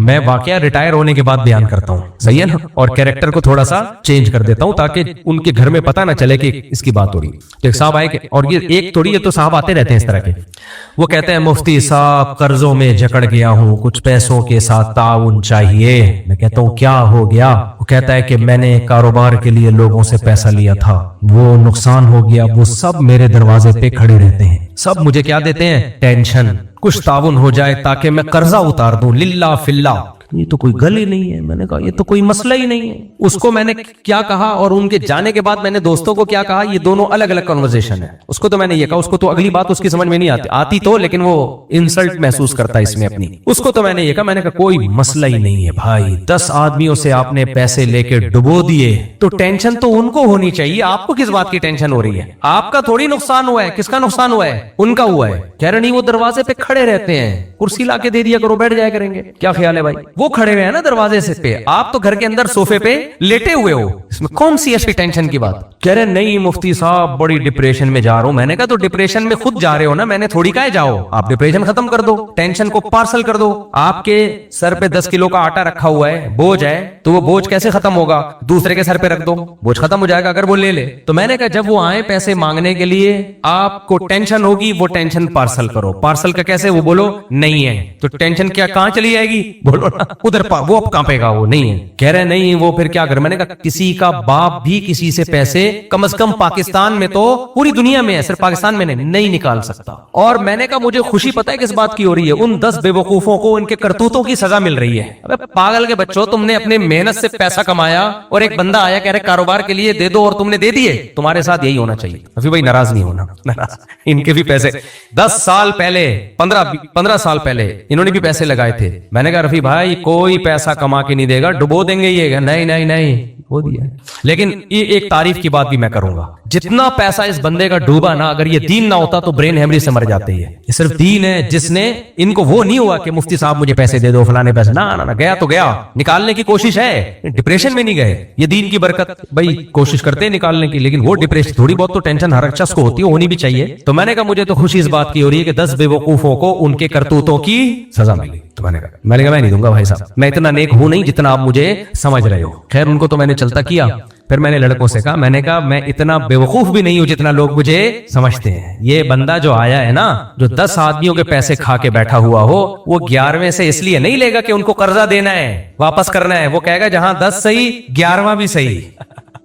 मैं वाकया रिटायर होने के बाद बयान करता हूं, सही है ना, और कैरेक्टर को थोड़ा सा चेंज कर देता हूं ताकि उनके घर में पता ना चले कि इसकी बात हो रही। तो एक साहब आए, और ये एक थोड़ी, ये तो साहब आते रहते हैं इस तरह के। वो कहते हैं मुफ्ती साहब कर्जों में जकड़ गया हूं, कुछ पैसों के साथ ताउन चाहिए। मैं कहता हूं क्या हो गया? वो कहता है कि मैंने कारोबार के लिए लोगों से पैसा लिया था, वो नुकसान हो गया, वो सब मेरे दरवाजे पे खड़े रहते हैं, सब मुझे क्या देते हैं? टेंशन। कुछ ताउन हो जाए ताकि मैं कर्जा उतार दूं, लिल्ला फिल्ला। ये तो कोई गल ही नहीं है। मैंने कहा ये तो कोई मसला ही नहीं है। उसको मैंने क्या कहा और उनके जाने के बाद मैंने दोस्तों को क्या कहा, ये दोनों अलग अलग कन्वर्सेशन है। उसको तो मैंने ये कहा, उसको तो अगली बात उसकी समझ में नहीं आती तो, लेकिन वो इंसल्ट महसूस करता है इसमें अपनी। उसको तो मैंने ये कहा, मैंने कहा कोई मसला ही नहीं है भाई, 10 आदमियों से आपने पैसे लेके डुबो दिए तो टेंशन तो उनको होनी चाहिए, आपको किस बात की टेंशन हो रही है? आपका थोड़ी नुकसान हुआ है। किसका नुकसान हुआ है? उनका हुआ है। कह रहे नहीं वो दरवाजे पे खड़े रहते हैं, कुर्सी लाके दे दिया करो, बैठ जाया करेंगे। क्या ख्याल है भाई? वो खड़े हुए हैं ना दरवाजे से पे, आप तो घर के अंदर सोफे पे लेटे हुए हो, इसमें कौन सी ऐसी टेंशन की बात? कह रहे नहीं मुफ्ती साहब बड़ी डिप्रेशन में जा रहा हूं। मैंने कहा तो डिप्रेशन में खुद जा रहे हो ना, मैंने थोड़ी कहा जाओ। आप डिप्रेशन खत्म कर दो, टेंशन को पार्सल कर दो। आपके सर पे 10 किलो का आटा रखा हुआ है, बोझ है, तो वो बोझ कैसे खत्म होगा? दूसरे के सर पे रख दो, बोझ खत्म हो जाएगा अगर वो ले ले। तो मैंने कहा जब वो आए पैसे मांगने के लिए, आपको टेंशन होगी, वो टेंशन पार्सल करो। पार्सल का कैसे? वो बोलो नहीं है, तो टेंशन क्या कहां चली जाएगी? बोलो ना उधर वो अब कहां पेगा? वो नहीं है। कह रहे नहीं वो फिर क्या कर? मैंने कहा किसी का बाप भी किसी से पैसे कम से कम पाकिस्तान में तो, पूरी दुनिया में है, सिर्फ पाकिस्तान में नहीं निकाल सकता। और मैंने कहा मुझे खुशी पता है किस बात की हो रही है, उन 10 बेवकूफों को उनके करतूतों की सजा मिल रही है। अबे पागल के बच्चों, तुमने अपने मेहनत से पैसा कमाया और एक बंदा आया कह रहे कारोबार के लिए दे दो और तुमने दे दिए। तुम्हारे साथ यही होना चाहिए। अभी भाई नाराज नहीं होना, नाराज। इनके भी पैसे 10 साल पहले, 15 साल पहले इन्होंने भी पैसे लगाए थे। मैंने कहा रफी भाई कोई पैसा कमा के नहीं देगा, डुबो देंगे ये। नहीं वो दिया। लेकिन ये एक तारीफ की बात भी मैं करूंगा, जितना पैसा इस बंदे का डूबा ना, अगर ये दीन ना होता तो ब्रेन हेमरेज से मर जाते हैं। ये सिर्फ दीन है जिसने इनको, वो नहीं हुआ कि मुफ्ती साहब मुझे पैसे दे दो फलाने पैसे, ना गया तो गया, निकालने की कोशिश है, डिप्रेशन में नहीं गए। ये दीन की बरकत, भाई कोशिश करते हैं निकालने की, लेकिन वो डिप्रेशन, थोड़ी बहुत तो टेंशन हर शख्स को होती है, होनी भी चाहिए। तो मैंने कहा मुझे तो खुशी इस बात की हो रही है कि 10 बेवकूफों को उनके करतूतों की सजा मिली। तो मैंने कहा मैं नहीं दूंगा भाई साहब, मैं इतना नेक हूं नहीं जितना आप मुझे समझ रहे हो। खैर उनको तो मैंने चलता किया। फिर मैंने लड़कों से कहा, मैंने कहा मैं इतना बेवकूफ भी नहीं हूं जितना लोग मुझे समझते हैं। ये बंदा जो आया है ना, जो 10 आदमियों के पैसे खा के बैठा हुआ हो, वो 11वें से इसलिए नहीं लेगा कि उनको कर्जा देना है, वापस करना है। वो कहेगा जहां 10 सही 11वां भी सही।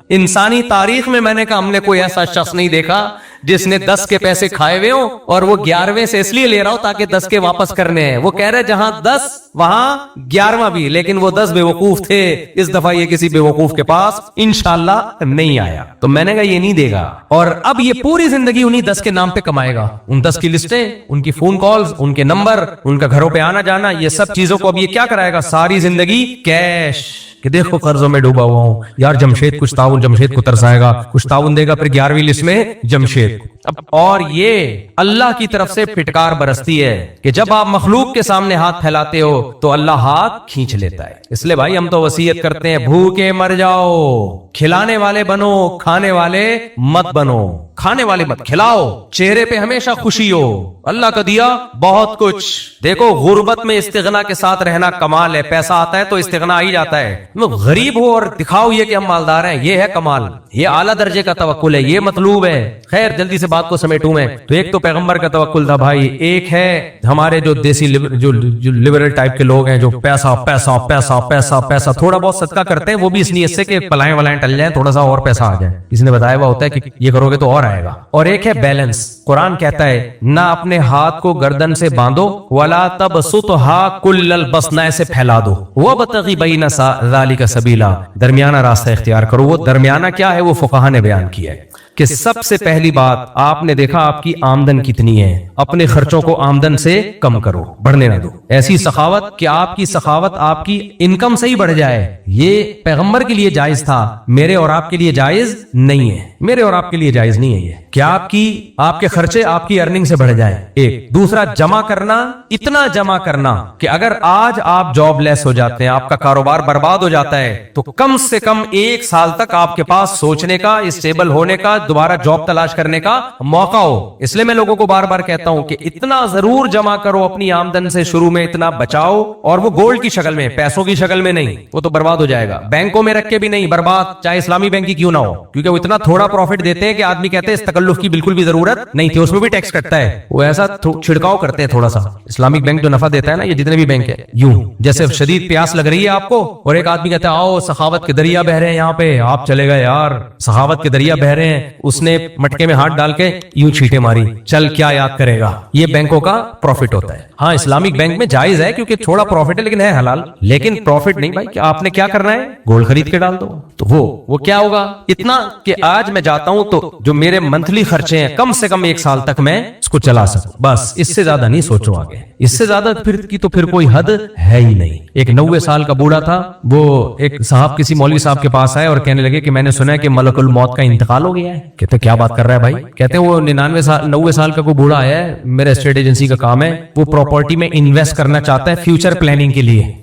इंसानी तारीख में मैंने कहा हमने कोई ऐसा शख्स नहीं देखा जिसने 10 के पैसे खाए हुए हो और वो 11वें से इसलिए ले रहा हो ताकि 10 के वापस करने हैं। वो कह रहे जहां 10 वहां 11वां भी, लेकिन वो 10 बेवकूफ थे। इस दफा ये किसी बेवकूफ के पास इंशाल्लाह नहीं आया, तो मैंने कहा ये नहीं देगा। और अब ये पूरी जिंदगी उन्हीं 10 के नाम पे कमाएगा। उन 10 की लिस्टें, उनकी फोन कॉल्स, उनके नंबर, उनका घरों पे आना जाना, ये सब चीजों को अब ये क्या कराएगा, सारी जिंदगी कैश कि देखो कर्जों में डूबा हुआ हूं यार, जमशेद कुछ ताउन, जमशेद को तरसाएगा, कुछ ताउन देगा, फिर 11वीं लिस्ट में जमशेद। अब और ये अल्लाह की तरफ से फिटकार बरसती है कि जब आप मखलूक के सामने हाथ फैलाते हो तो अल्लाह हाथ खींच लेता है। इसलिए भाई हम तो वसीयत करते हैं, भूखे मर जाओ, खिलाने वाले बनो, खाने वाले मत बनो। खाने वाले मत खिलाओ, चेहरे पे हमेशा खुशी हो, अल्लाह का दिया बहुत कुछ। देखो गुर्बत में इस्तिगना के साथ रहना कमाल है। पैसा आता है तो इस्तिगना आ ही जाता है। गरीब हो और दिखाओ ये कि हम मालदार हैं, ये है कमाल, ये आला दर्जे का तवक्कुल है, ये मतलूब है। खैर जल्दी से बात को समेटूं मैं, तो एक तो पैगंबर का तवक्कुल था भाई, एक है हमारे जो देसी जो लिबरल टाइप के लोग हैं जो पैसा पैसा पैसा पैसा पैसा थोड़ा बहुत सदका करते हैं, वो भी इस नियत से कि पलाएं वलाएं टल जाए, थोड़ा सा और पैसा आ जाए। किसी ने बताया हुआ होता है कि ये करोगे तो और आएगा। और एक है बैलेंस। कुरान कहता है ना अपने हाथ को गर्दन से बांधो, वला तबसुतहा कुल्लल बस, ना ऐसे फैला दो, वबतगी बैना ज़ालिका सबीला, दरमियाना रास्ता इख्तियार करो। वो दरमियाना क्या है, वो फुक़हा ने बयान किया है कि सबसे पहली बात आपने देखा आपकी आमदन कितनी है, अपने खर्चों को आमदन से कम करो, बढ़ने ना दो। ऐसी सखावत कि आपकी सखावत आपकी इनकम से ही बढ़ जाए, ये पैगंबर के लिए जायज था, मेरे और आपके लिए जायज नहीं है। मेरे और आपके लिए जायज नहीं है ये कि आपके खर्चे आपकी अर्निंग से बढ़ जाए। एक दूसरा, जमा करना, इतना जमा करना कि अगर आज आप जॉबलेस हो जाते हैं, आपका कारोबार बर्बाद हो जाता है, तो कम से कम 1 साल तक आपके पास सोचने का, स्टेबल होने का, दोबारा जॉब तलाश करने का मौका हो। इसलिए मैं लोगों को बार बार कहता हूं कि इतना जरूर जमा करो अपनी आमदन से, शुरू में इतना बचाओ, और वो गोल्ड की शक्ल में, पैसों की शक्ल में नहीं, वो तो बर्बाद हो जाएगा। बैंकों में रख के भी नहीं, बर्बाद, चाहे इस्लामी बैंक की क्यों ना हो, क्योंकि वो इतना थोड़ा प्रॉफिट देते हैं कि आदमी कहते हैं इस तकल्लुफ की बिल्कुल भी जरूरत नहीं थी, उसमें भी टैक्स कटता है। वो ऐसा छिड़काव करते हैं थोड़ा सा। इस्लामिक बैंक जो नफा देता है ना, ये जितने भी बैंक है, यूं जैसे शदीद प्यास लग रही है आपको और एक आदमी कहता है आओ सखावत के दरिया बह रहे हैं यहाँ पे, आप चले गए यार, सखावत के दरिया बह रहे हैं, उसने मटके में हाथ डाल के यूं छींटे मारी, चल क्या याद करेगा। ये बैंकों का प्रॉफिट होता है। हाँ इस्लामिक बैंक में जायज है क्योंकि थोड़ा प्रॉफिट है, लेकिन है हलाल, लेकिन प्रॉफिट नहीं भाई। कि आपने क्या करना है, गोल्ड खरीद के डाल दो, तो वो क्या होगा, इतना कि आज मैं जाता हूं तो जो मेरे मंथली खर्चे हैं कम से कम 1 साल तक मैं इसको चला सकूं, बस इससे ज्यादा नहीं सोचो आगे। इससे ज्यादा फिर कोई हद है ही नहीं। एक 90 साल का बूढ़ा था, वो एक साहब किसी मौलवी साहब के पास आए और कहने लगे कि मैंने सुना है कि मलकुल मौत का इंतकाल हो गया है। कहते क्या बात कर रहा है भाई। कहते वो 90 साल का कोई बूढ़ा आया है, मेरा एस्टेट एजेंसी का काम है, वो प्रॉपर्टी में इन्वेस्ट करना चाहता है फ्यूचर प्लानिंग के लिए,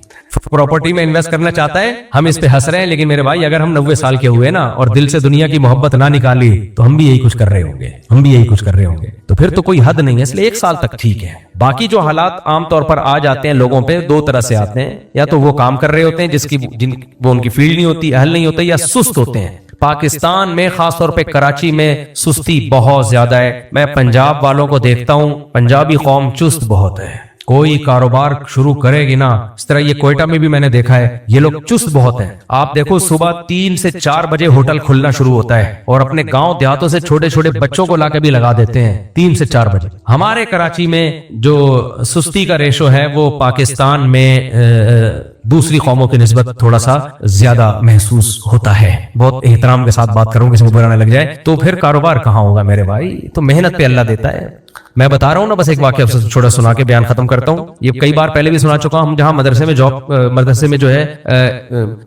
प्रॉपर्टी में इन्वेस्ट करना चाहता है। हम इस पे हंस रहे हैं, लेकिन मेरे भाई अगर हम 90 साल के हुए ना और दिल से दुनिया की मोहब्बत ना निकाली तो हम भी यही कुछ कर रहे होंगे, तो फिर तो कोई हद नहीं है। इसलिए 1 साल तक ठीक है। बाकी जो हालात आमतौर पर आ जाते हैं लोगों पे, 2 तरह से आते हैं, या तो वो काम कर रहे होते हैं वो उनकी फील्ड नहीं होती, अहल नहीं होता, या सुस्त होते हैं। पाकिस्तान में खासतौर पे कराची में सुस्ती बहुत ज्यादा है। मैं पंजाब वालों को देखता हूं, पंजाबी कौम चुस्त बहुत है। कोई कारोबार शुरू करेगी ना, इस तरह ये कोयटा में भी मैंने देखा है, ये लोग चुस्त बहुत हैं। आप देखो सुबह 3 से 4 बजे होटल खुलना शुरू होता है और अपने गांव देहातों से छोटे छोटे बच्चों को लाकर भी लगा देते हैं 3 से 4 बजे। हमारे कराची में जो सुस्ती का रेशो है वो पाकिस्तान में दूसरी कौमों की निस्बत थोड़ा सा ज्यादा महसूस होता है। बहुत एहतराम के साथ बात करूं, किसी को बुरा ना लग जाए। तो फिर कारोबार कहाँ होगा मेरे भाई, तो मेहनत पे अल्लाह देता है। मैं बता रहा हूँ ना, बस एक वाकया छोटा सुना के बयान खत्म करता हूँ। ये कई बार पहले भी सुना चुका हूँ। हम जहाँ मदरसे में जो है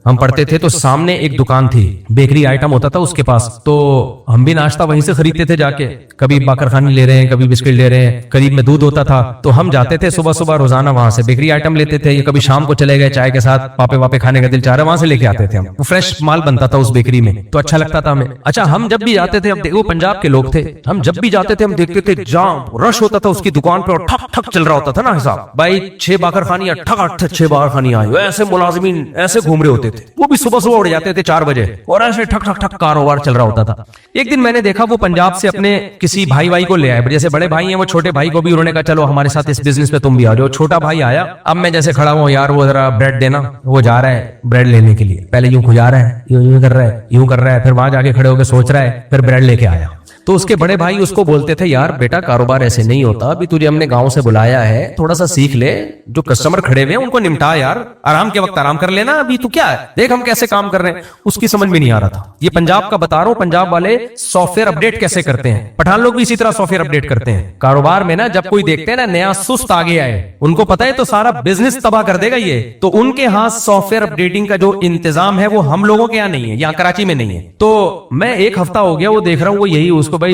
हम पढ़ते थे, तो सामने एक दुकान थी, बेकरी आइटम होता था उसके पास, तो हम भी नाश्ता वहीं से खरीदते थे जाके। कभी बाकरखानी ले रहे हैं, कभी बिस्किट ले रहे हैं, करीब में दूध होता था, तो हम जाते थे सुबह सुबह रोजाना वहां से बेकरी आइटम लेते थे। कभी शाम को चले गए, चाय के साथ पापे वापे खाने का दिल चाह रहा, वहां से लेके आते थे हम। वो फ्रेश माल बनता था उस बेकरी में, तो अच्छा लगता था हमें। अच्छा हम जब भी जाते थे, अब वो पंजाब के लोग थे, हम जब भी जाते थे हम देखते थे जाम रश होता था उसकी दुकान पे और ठक ठक चल रहा होता था ना हिसाब, भाई 6 बाकर खानियां ठक 6 बाकर खानियां आई, ऐसे मुलाजिमीन ऐसे घूम रहे होते थे, वो भी सुबह सुबह उड़ जाते थे 4 बजे और ऐसे ठक ठक ठक कारोबार चल रहा होता था। एक दिन मैंने देखा वो पंजाब से अपने किसी भाई को ले आए, जैसे बड़े भाई हैं वो छोटे भाई को भी उन्होंने कहा चलो हमारे साथ इस बिजनेस में तुम भी आ जाओ। छोटा भाई आया, अब मैं जैसे खड़ा हूँ यार वो जरा ब्रेड देना, वो जा रहा है ब्रेड लेने के लिए, पहले यूं खुजा रहा है, यूं कर रहा है, यूं कर रहा है, फिर वहां जाके खड़े होकर सोच रहा है, फिर ब्रेड लेके आया। तो उसके बड़े भाई उसको बोलते थे यार बेटा कारोबार ऐसे नहीं होता, अभी तुझे हमने गांव से बुलाया है, थोड़ा सा सीख ले, जो कस्टमर खड़े हुए हैं उनको निपटा यार, आराम के वक्त आराम कर लेना, अभी तू क्या है देख हम कैसे काम कर रहे हैं। उसकी समझ में नहीं आ रहा था। ये पंजाब का बता रहा हूं, पंजाब वाले सॉफ्टवेयर अपडेट कैसे करते हैं, पठान लोग भी इसी तरह सॉफ्टवेयर अपडेट करते हैं। कारोबार में ना जब कोई देखते हैं ना नया सुस्त आगे आए, उनको पता है तो सारा बिजनेस तबाह कर देगा ये, तो उनके यहाँ सॉफ्टवेयर अपडेटिंग का जो इंतजाम है वो हम लोगों के यहाँ नहीं है, यहाँ कराची में नहीं है। तो मैं 1 हफ्ता हो गया वो देख रहा हूँ, वो यही उसको भाई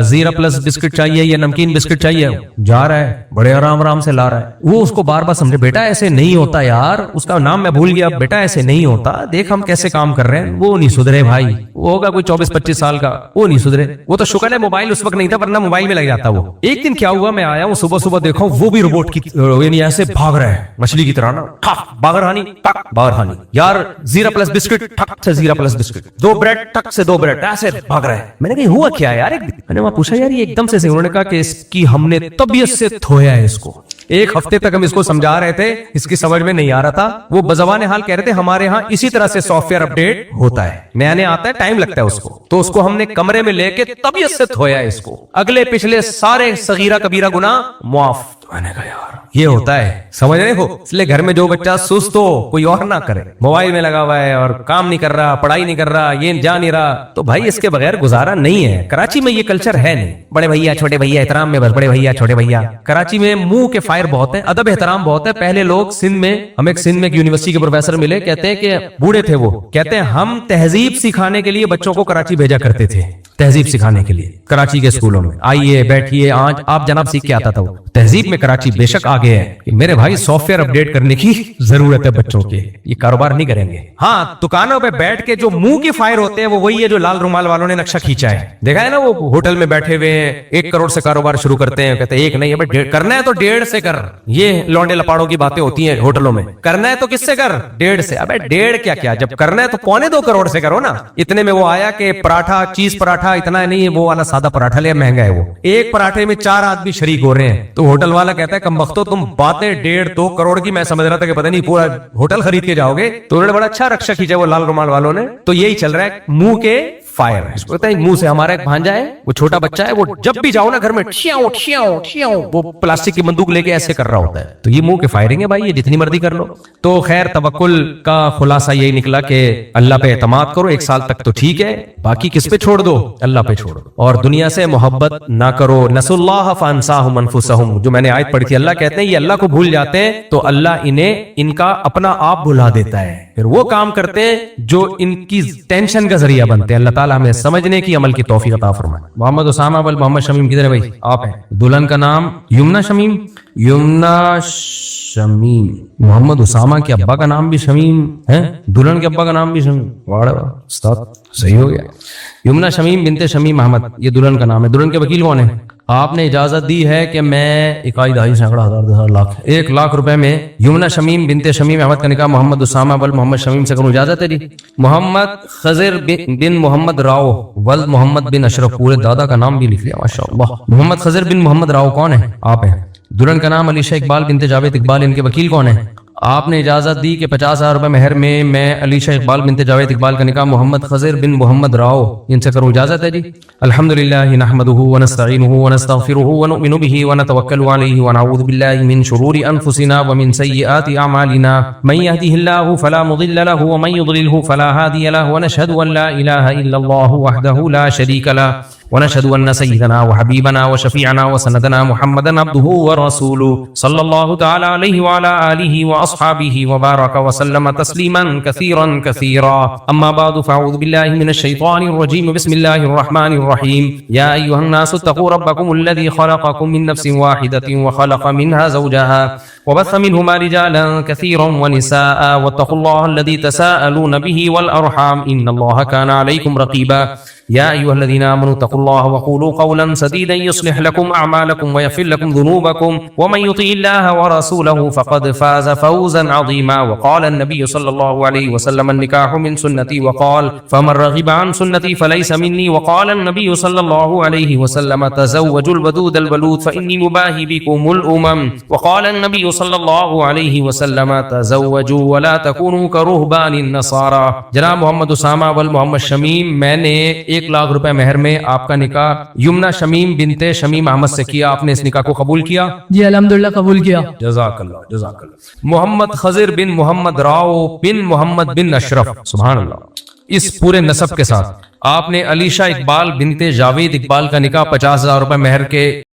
जीरा प्लस बिस्किट चाहिए या नमकीन बिस्किट चाहिए, जा रहा है बड़े आराम से ला रहा है। वो उसको बार बार समझे बेटा ऐसे नहीं होता यार, उसका नाम मैं भूल गया, बेटा ऐसे नहीं होता, देख हम कैसे काम कर रहे हैं। वो नहीं सुधरे भाई, वो होगा कोई 24-25 साल का, वो नहीं सुधरे। वो तो शुक्र है मोबाइल उस वक्त नहीं था, वरना मोबाइल में लग जाता वो। एक दिन क्या हुआ, मैं आया हूँ सुबह सुबह देखा वो भी रोबोट की ऐसे भाग रहा है मछली की तरह ना, बागरहानी टक बागरहानी, यार जीरा प्लस बिस्किट ठक से जीरा प्लस बिस्किट, 2 ब्रेड ठक से 2 ब्रेड, ऐसे भाग रहा है। मैंने कहा हुआ क्या यार, मैंने वहां पूछा यार ये एकदम से, उन्होंने कहा कि इसकी हमने तबीयत से धोया है इसको। 1 हफ्ते तक हम इसको समझा रहे थे, इसकी समझ में नहीं आ रहा था। वो बज़बान हाल कह रहे थे हमारे यहाँ इसी तरह से सॉफ्टवेयर अपडेट होता है, नया नया आता है, टाइम लगता है उसको, तो उसको हमने कमरे में लेके तबीयत से धोया है इसको, अगले पिछले सारे सगीरा कबीरा गुनाह मुआफ। मैंने कहा यार ये होता है, समझ रहे हो, इसलिए घर में जो बच्चा सुस्त हो कोई और ना करे, मोबाइल में लगा हुआ है और काम नहीं कर रहा, पढ़ाई नहीं कर रहा, ये जा नहीं रहा, तो भाई इसके बगैर गुजारा नहीं है। कराची में ये कल्चर है नहीं, बड़े भैया छोटे भैया एहतराम में, बस बड़े भैया छोटे भैया। कराची में मुंह के फायर बहुत है, अदब एहतराम बहुत है। पहले लोग सिंध में, हमें सिंध में एक यूनिवर्सिटी के प्रोफेसर मिले, कहते हैं कि बूढ़े थे वो, कहते हैं हम तहजीब सिखाने के लिए बच्चों को कराची भेजा करते थे, तहजीब सिखाने के लिए कराची के स्कूलों में, आइए बैठिए आज आप जनाब सीख के आता था वो। तहजीब में कराची बेशक आगे है कि मेरे भाई सॉफ्टवेयर अपडेट करने की जरूरत है बच्चों के, ये कारोबार नहीं करेंगे। हाँ दुकानों पे बैठ के जो मुंह के फायर होते हैं वो वही है जो लाल रुमाल वालों ने नक्शा खींचा है, देखा है ना, वो होटल में बैठे हुए हैं 1 करोड़ से कारोबार शुरू करते हैं, कहते हैं 1 नहीं है करना है तो 1.5 से कर। ये लौंडे लपाड़ों की बातें होती है होटलों में, करना है तो किससे कर, 1.5 से। अबे 1.5 क्या क्या, जब करना है तो 2.25 करोड़ से करो ना। इतने में वो आया कि पराठा, चीज पराठा इतना नहीं है, वो वाला सादा पराठा लिया, महंगा है वो, 1 पराठे में 4 आदमी शरीक हो रहे हैं। तो होटल वाला कहता है कमबख्तो तुम बातें 1.5-2 करोड़ की, मैं समझ रहा था कि पता नहीं पूरा होटल खरीद के जाओगे। तो उन्होंने बड़ा अच्छा रक्षा खींचा वो लाल रुमाल वालों ने। तो यही चल रहा है, मुंह के फायर है, इसको पता है। मुंह से हमारा एक भांजा है, वो छोटा बच्चा है, वो जब भी जाओ ना घर में ठियाओ ठियाओ ठियाओ, वो प्लास्टिक की बंदूक लेके ऐसे कर रहा होता है। तो ये मुंह के फायरिंग है भाई, ये जितनी मर्जी कर लो। तो खैर तवक्कुल का खुलासा यही निकला कि अल्लाह पे एतमाद करो, 1 साल तक तो ठीक है, बाकी किस पे छोड़ दो, अल्लाह पे छोड़ दो, और दुनिया से मोहब्बत ना करो। नसुल्लाह फअनसाहुम अनफुसहुम, जो मैंने आयत पढ़ी थी, अल्लाह कहते हैं ये अल्लाह को भूल जाते हैं तो अल्लाह इन्हें इनका अपना आप भुला देता है, फिर वो काम करते हैं जो इनकी टेंशन का जरिया बनते हैं। अल्लाह ताला हमें समझने की, अमल की तौफीक अता फरमाए। मोहम्मद उसामा बल मोहम्मद शमीम किधर है भाई, आप हैं। दुल्हन का नाम युमना शमीम, युमना शमीम, मोहम्मद उसामा के अब्बा का नाम भी शमीम है, दुल्हन के अब्बा का नाम भी शमीम, वाह उस्ताद सही हो गया। युमना शमीम बिनते शमीम अहमद, ये दुल्हन का नाम है। दुल्हन के वकील कौन है? आपने इजाजत दी है कि मैं 1 लाख रुपए में युमना शमीम बिनते शमीम अहमद का निकाह मोहम्मद उसामा वल मोहम्मद शमीम से करूं, इजाजत है जी। मोहम्मद खजिर बिन मोहम्मद राव वल मोहम्मद बिन अशरफ, पूरे दादा का नाम भी लिख लिया माशाअल्लाह। मोहम्मद खजिर बिन मोहम्मद राव कौन है? आप हैं। दुल्हन का नाम अलीशा इकबाल बिनते जावेद इकबाल, इनके वकील कौन है? आपने इजाजत दी कि 50,000 रुपए मेहर में मैं अलीशा इकबाल बिनते जावेद इकबाल का निकाह मोहम्मद खजिर बिन मोहम्मद राव इनसे करूं, इजाजत है जी। अल्हम्दुलिल्लाह नहमदुहु व नस्तईनुहु व नस्तगफिरुहु व नुमिनु बिही व नतवक्कलु अलैहि व नऊज़ु बिल्लाहि मिन शुरूरि अनफुसिना व मिन सय्यिआति अमालिना मन यहदिहिल्लाहु फला मुदिल्ल लहु व मन युद्लिलहु फला हादिय लहु व नशहदु अन ला इलाहा इल्लल्लाहु वहदहु ला शरीक लहु ونشهد أن سيدنا وحبيبنا وشفيعنا وسندنا محمدا عبده ورسوله صلى الله تعالى عليه وعلى آله وأصحابه وبارك وسلم تسليما كثيرا كثيرا. أما بعد فأعوذ بالله من الشيطان الرجيم. بسم الله الرحمن الرحيم. يا أيها الناس اتقوا ربكم الذي خلقكم من نفس واحدة وخلق منها زوجها وبث منهما رجالا كثيرا ونساء واتقوا الله الذي تساءلون به والأرحام إن الله كان عليكم رقيبا. یا ایھا الذین آمنوا اتقوا اللہ وقولوا قولا سدیدا یصلح لکم اعمالکم ویغفر لکم ذنوبکم ومن یطع اللہ ورسولہ فقد فاز فوزا عظیما وقال النبی صلی اللہ علیہ وسلم النکاح من سنتی وقال فمن رغب عن سنتی فلیس منی وقال النبی صلی اللہ علیہ وسلم تزوجوا الودود الولود فانی مباہی بکم الامم وقال النبی صلی اللہ علیہ وسلم تزوجوا ولا تکونوا کرہبان النصارى. جناب محمد اسامہ والمحمد شمیم، میں نے 1,00,000 روپے مہر میں آپ کا نکاح یمنا شمیم بنت شمیم احمد سے کیا. آپ نے اس نکاح کو قبول کیا؟ جی الحمدللہ قبول کیا. جزاک اللہ جزاک اللہ. محمد خضر بن محمد راؤ بن محمد بن اشرف، سبحان اللہ، اس پورے نسب کے ساتھ آپ نے علیشہ اقبال بنت جاوید اقبال کا نکاح 50,000 روپے مہر کے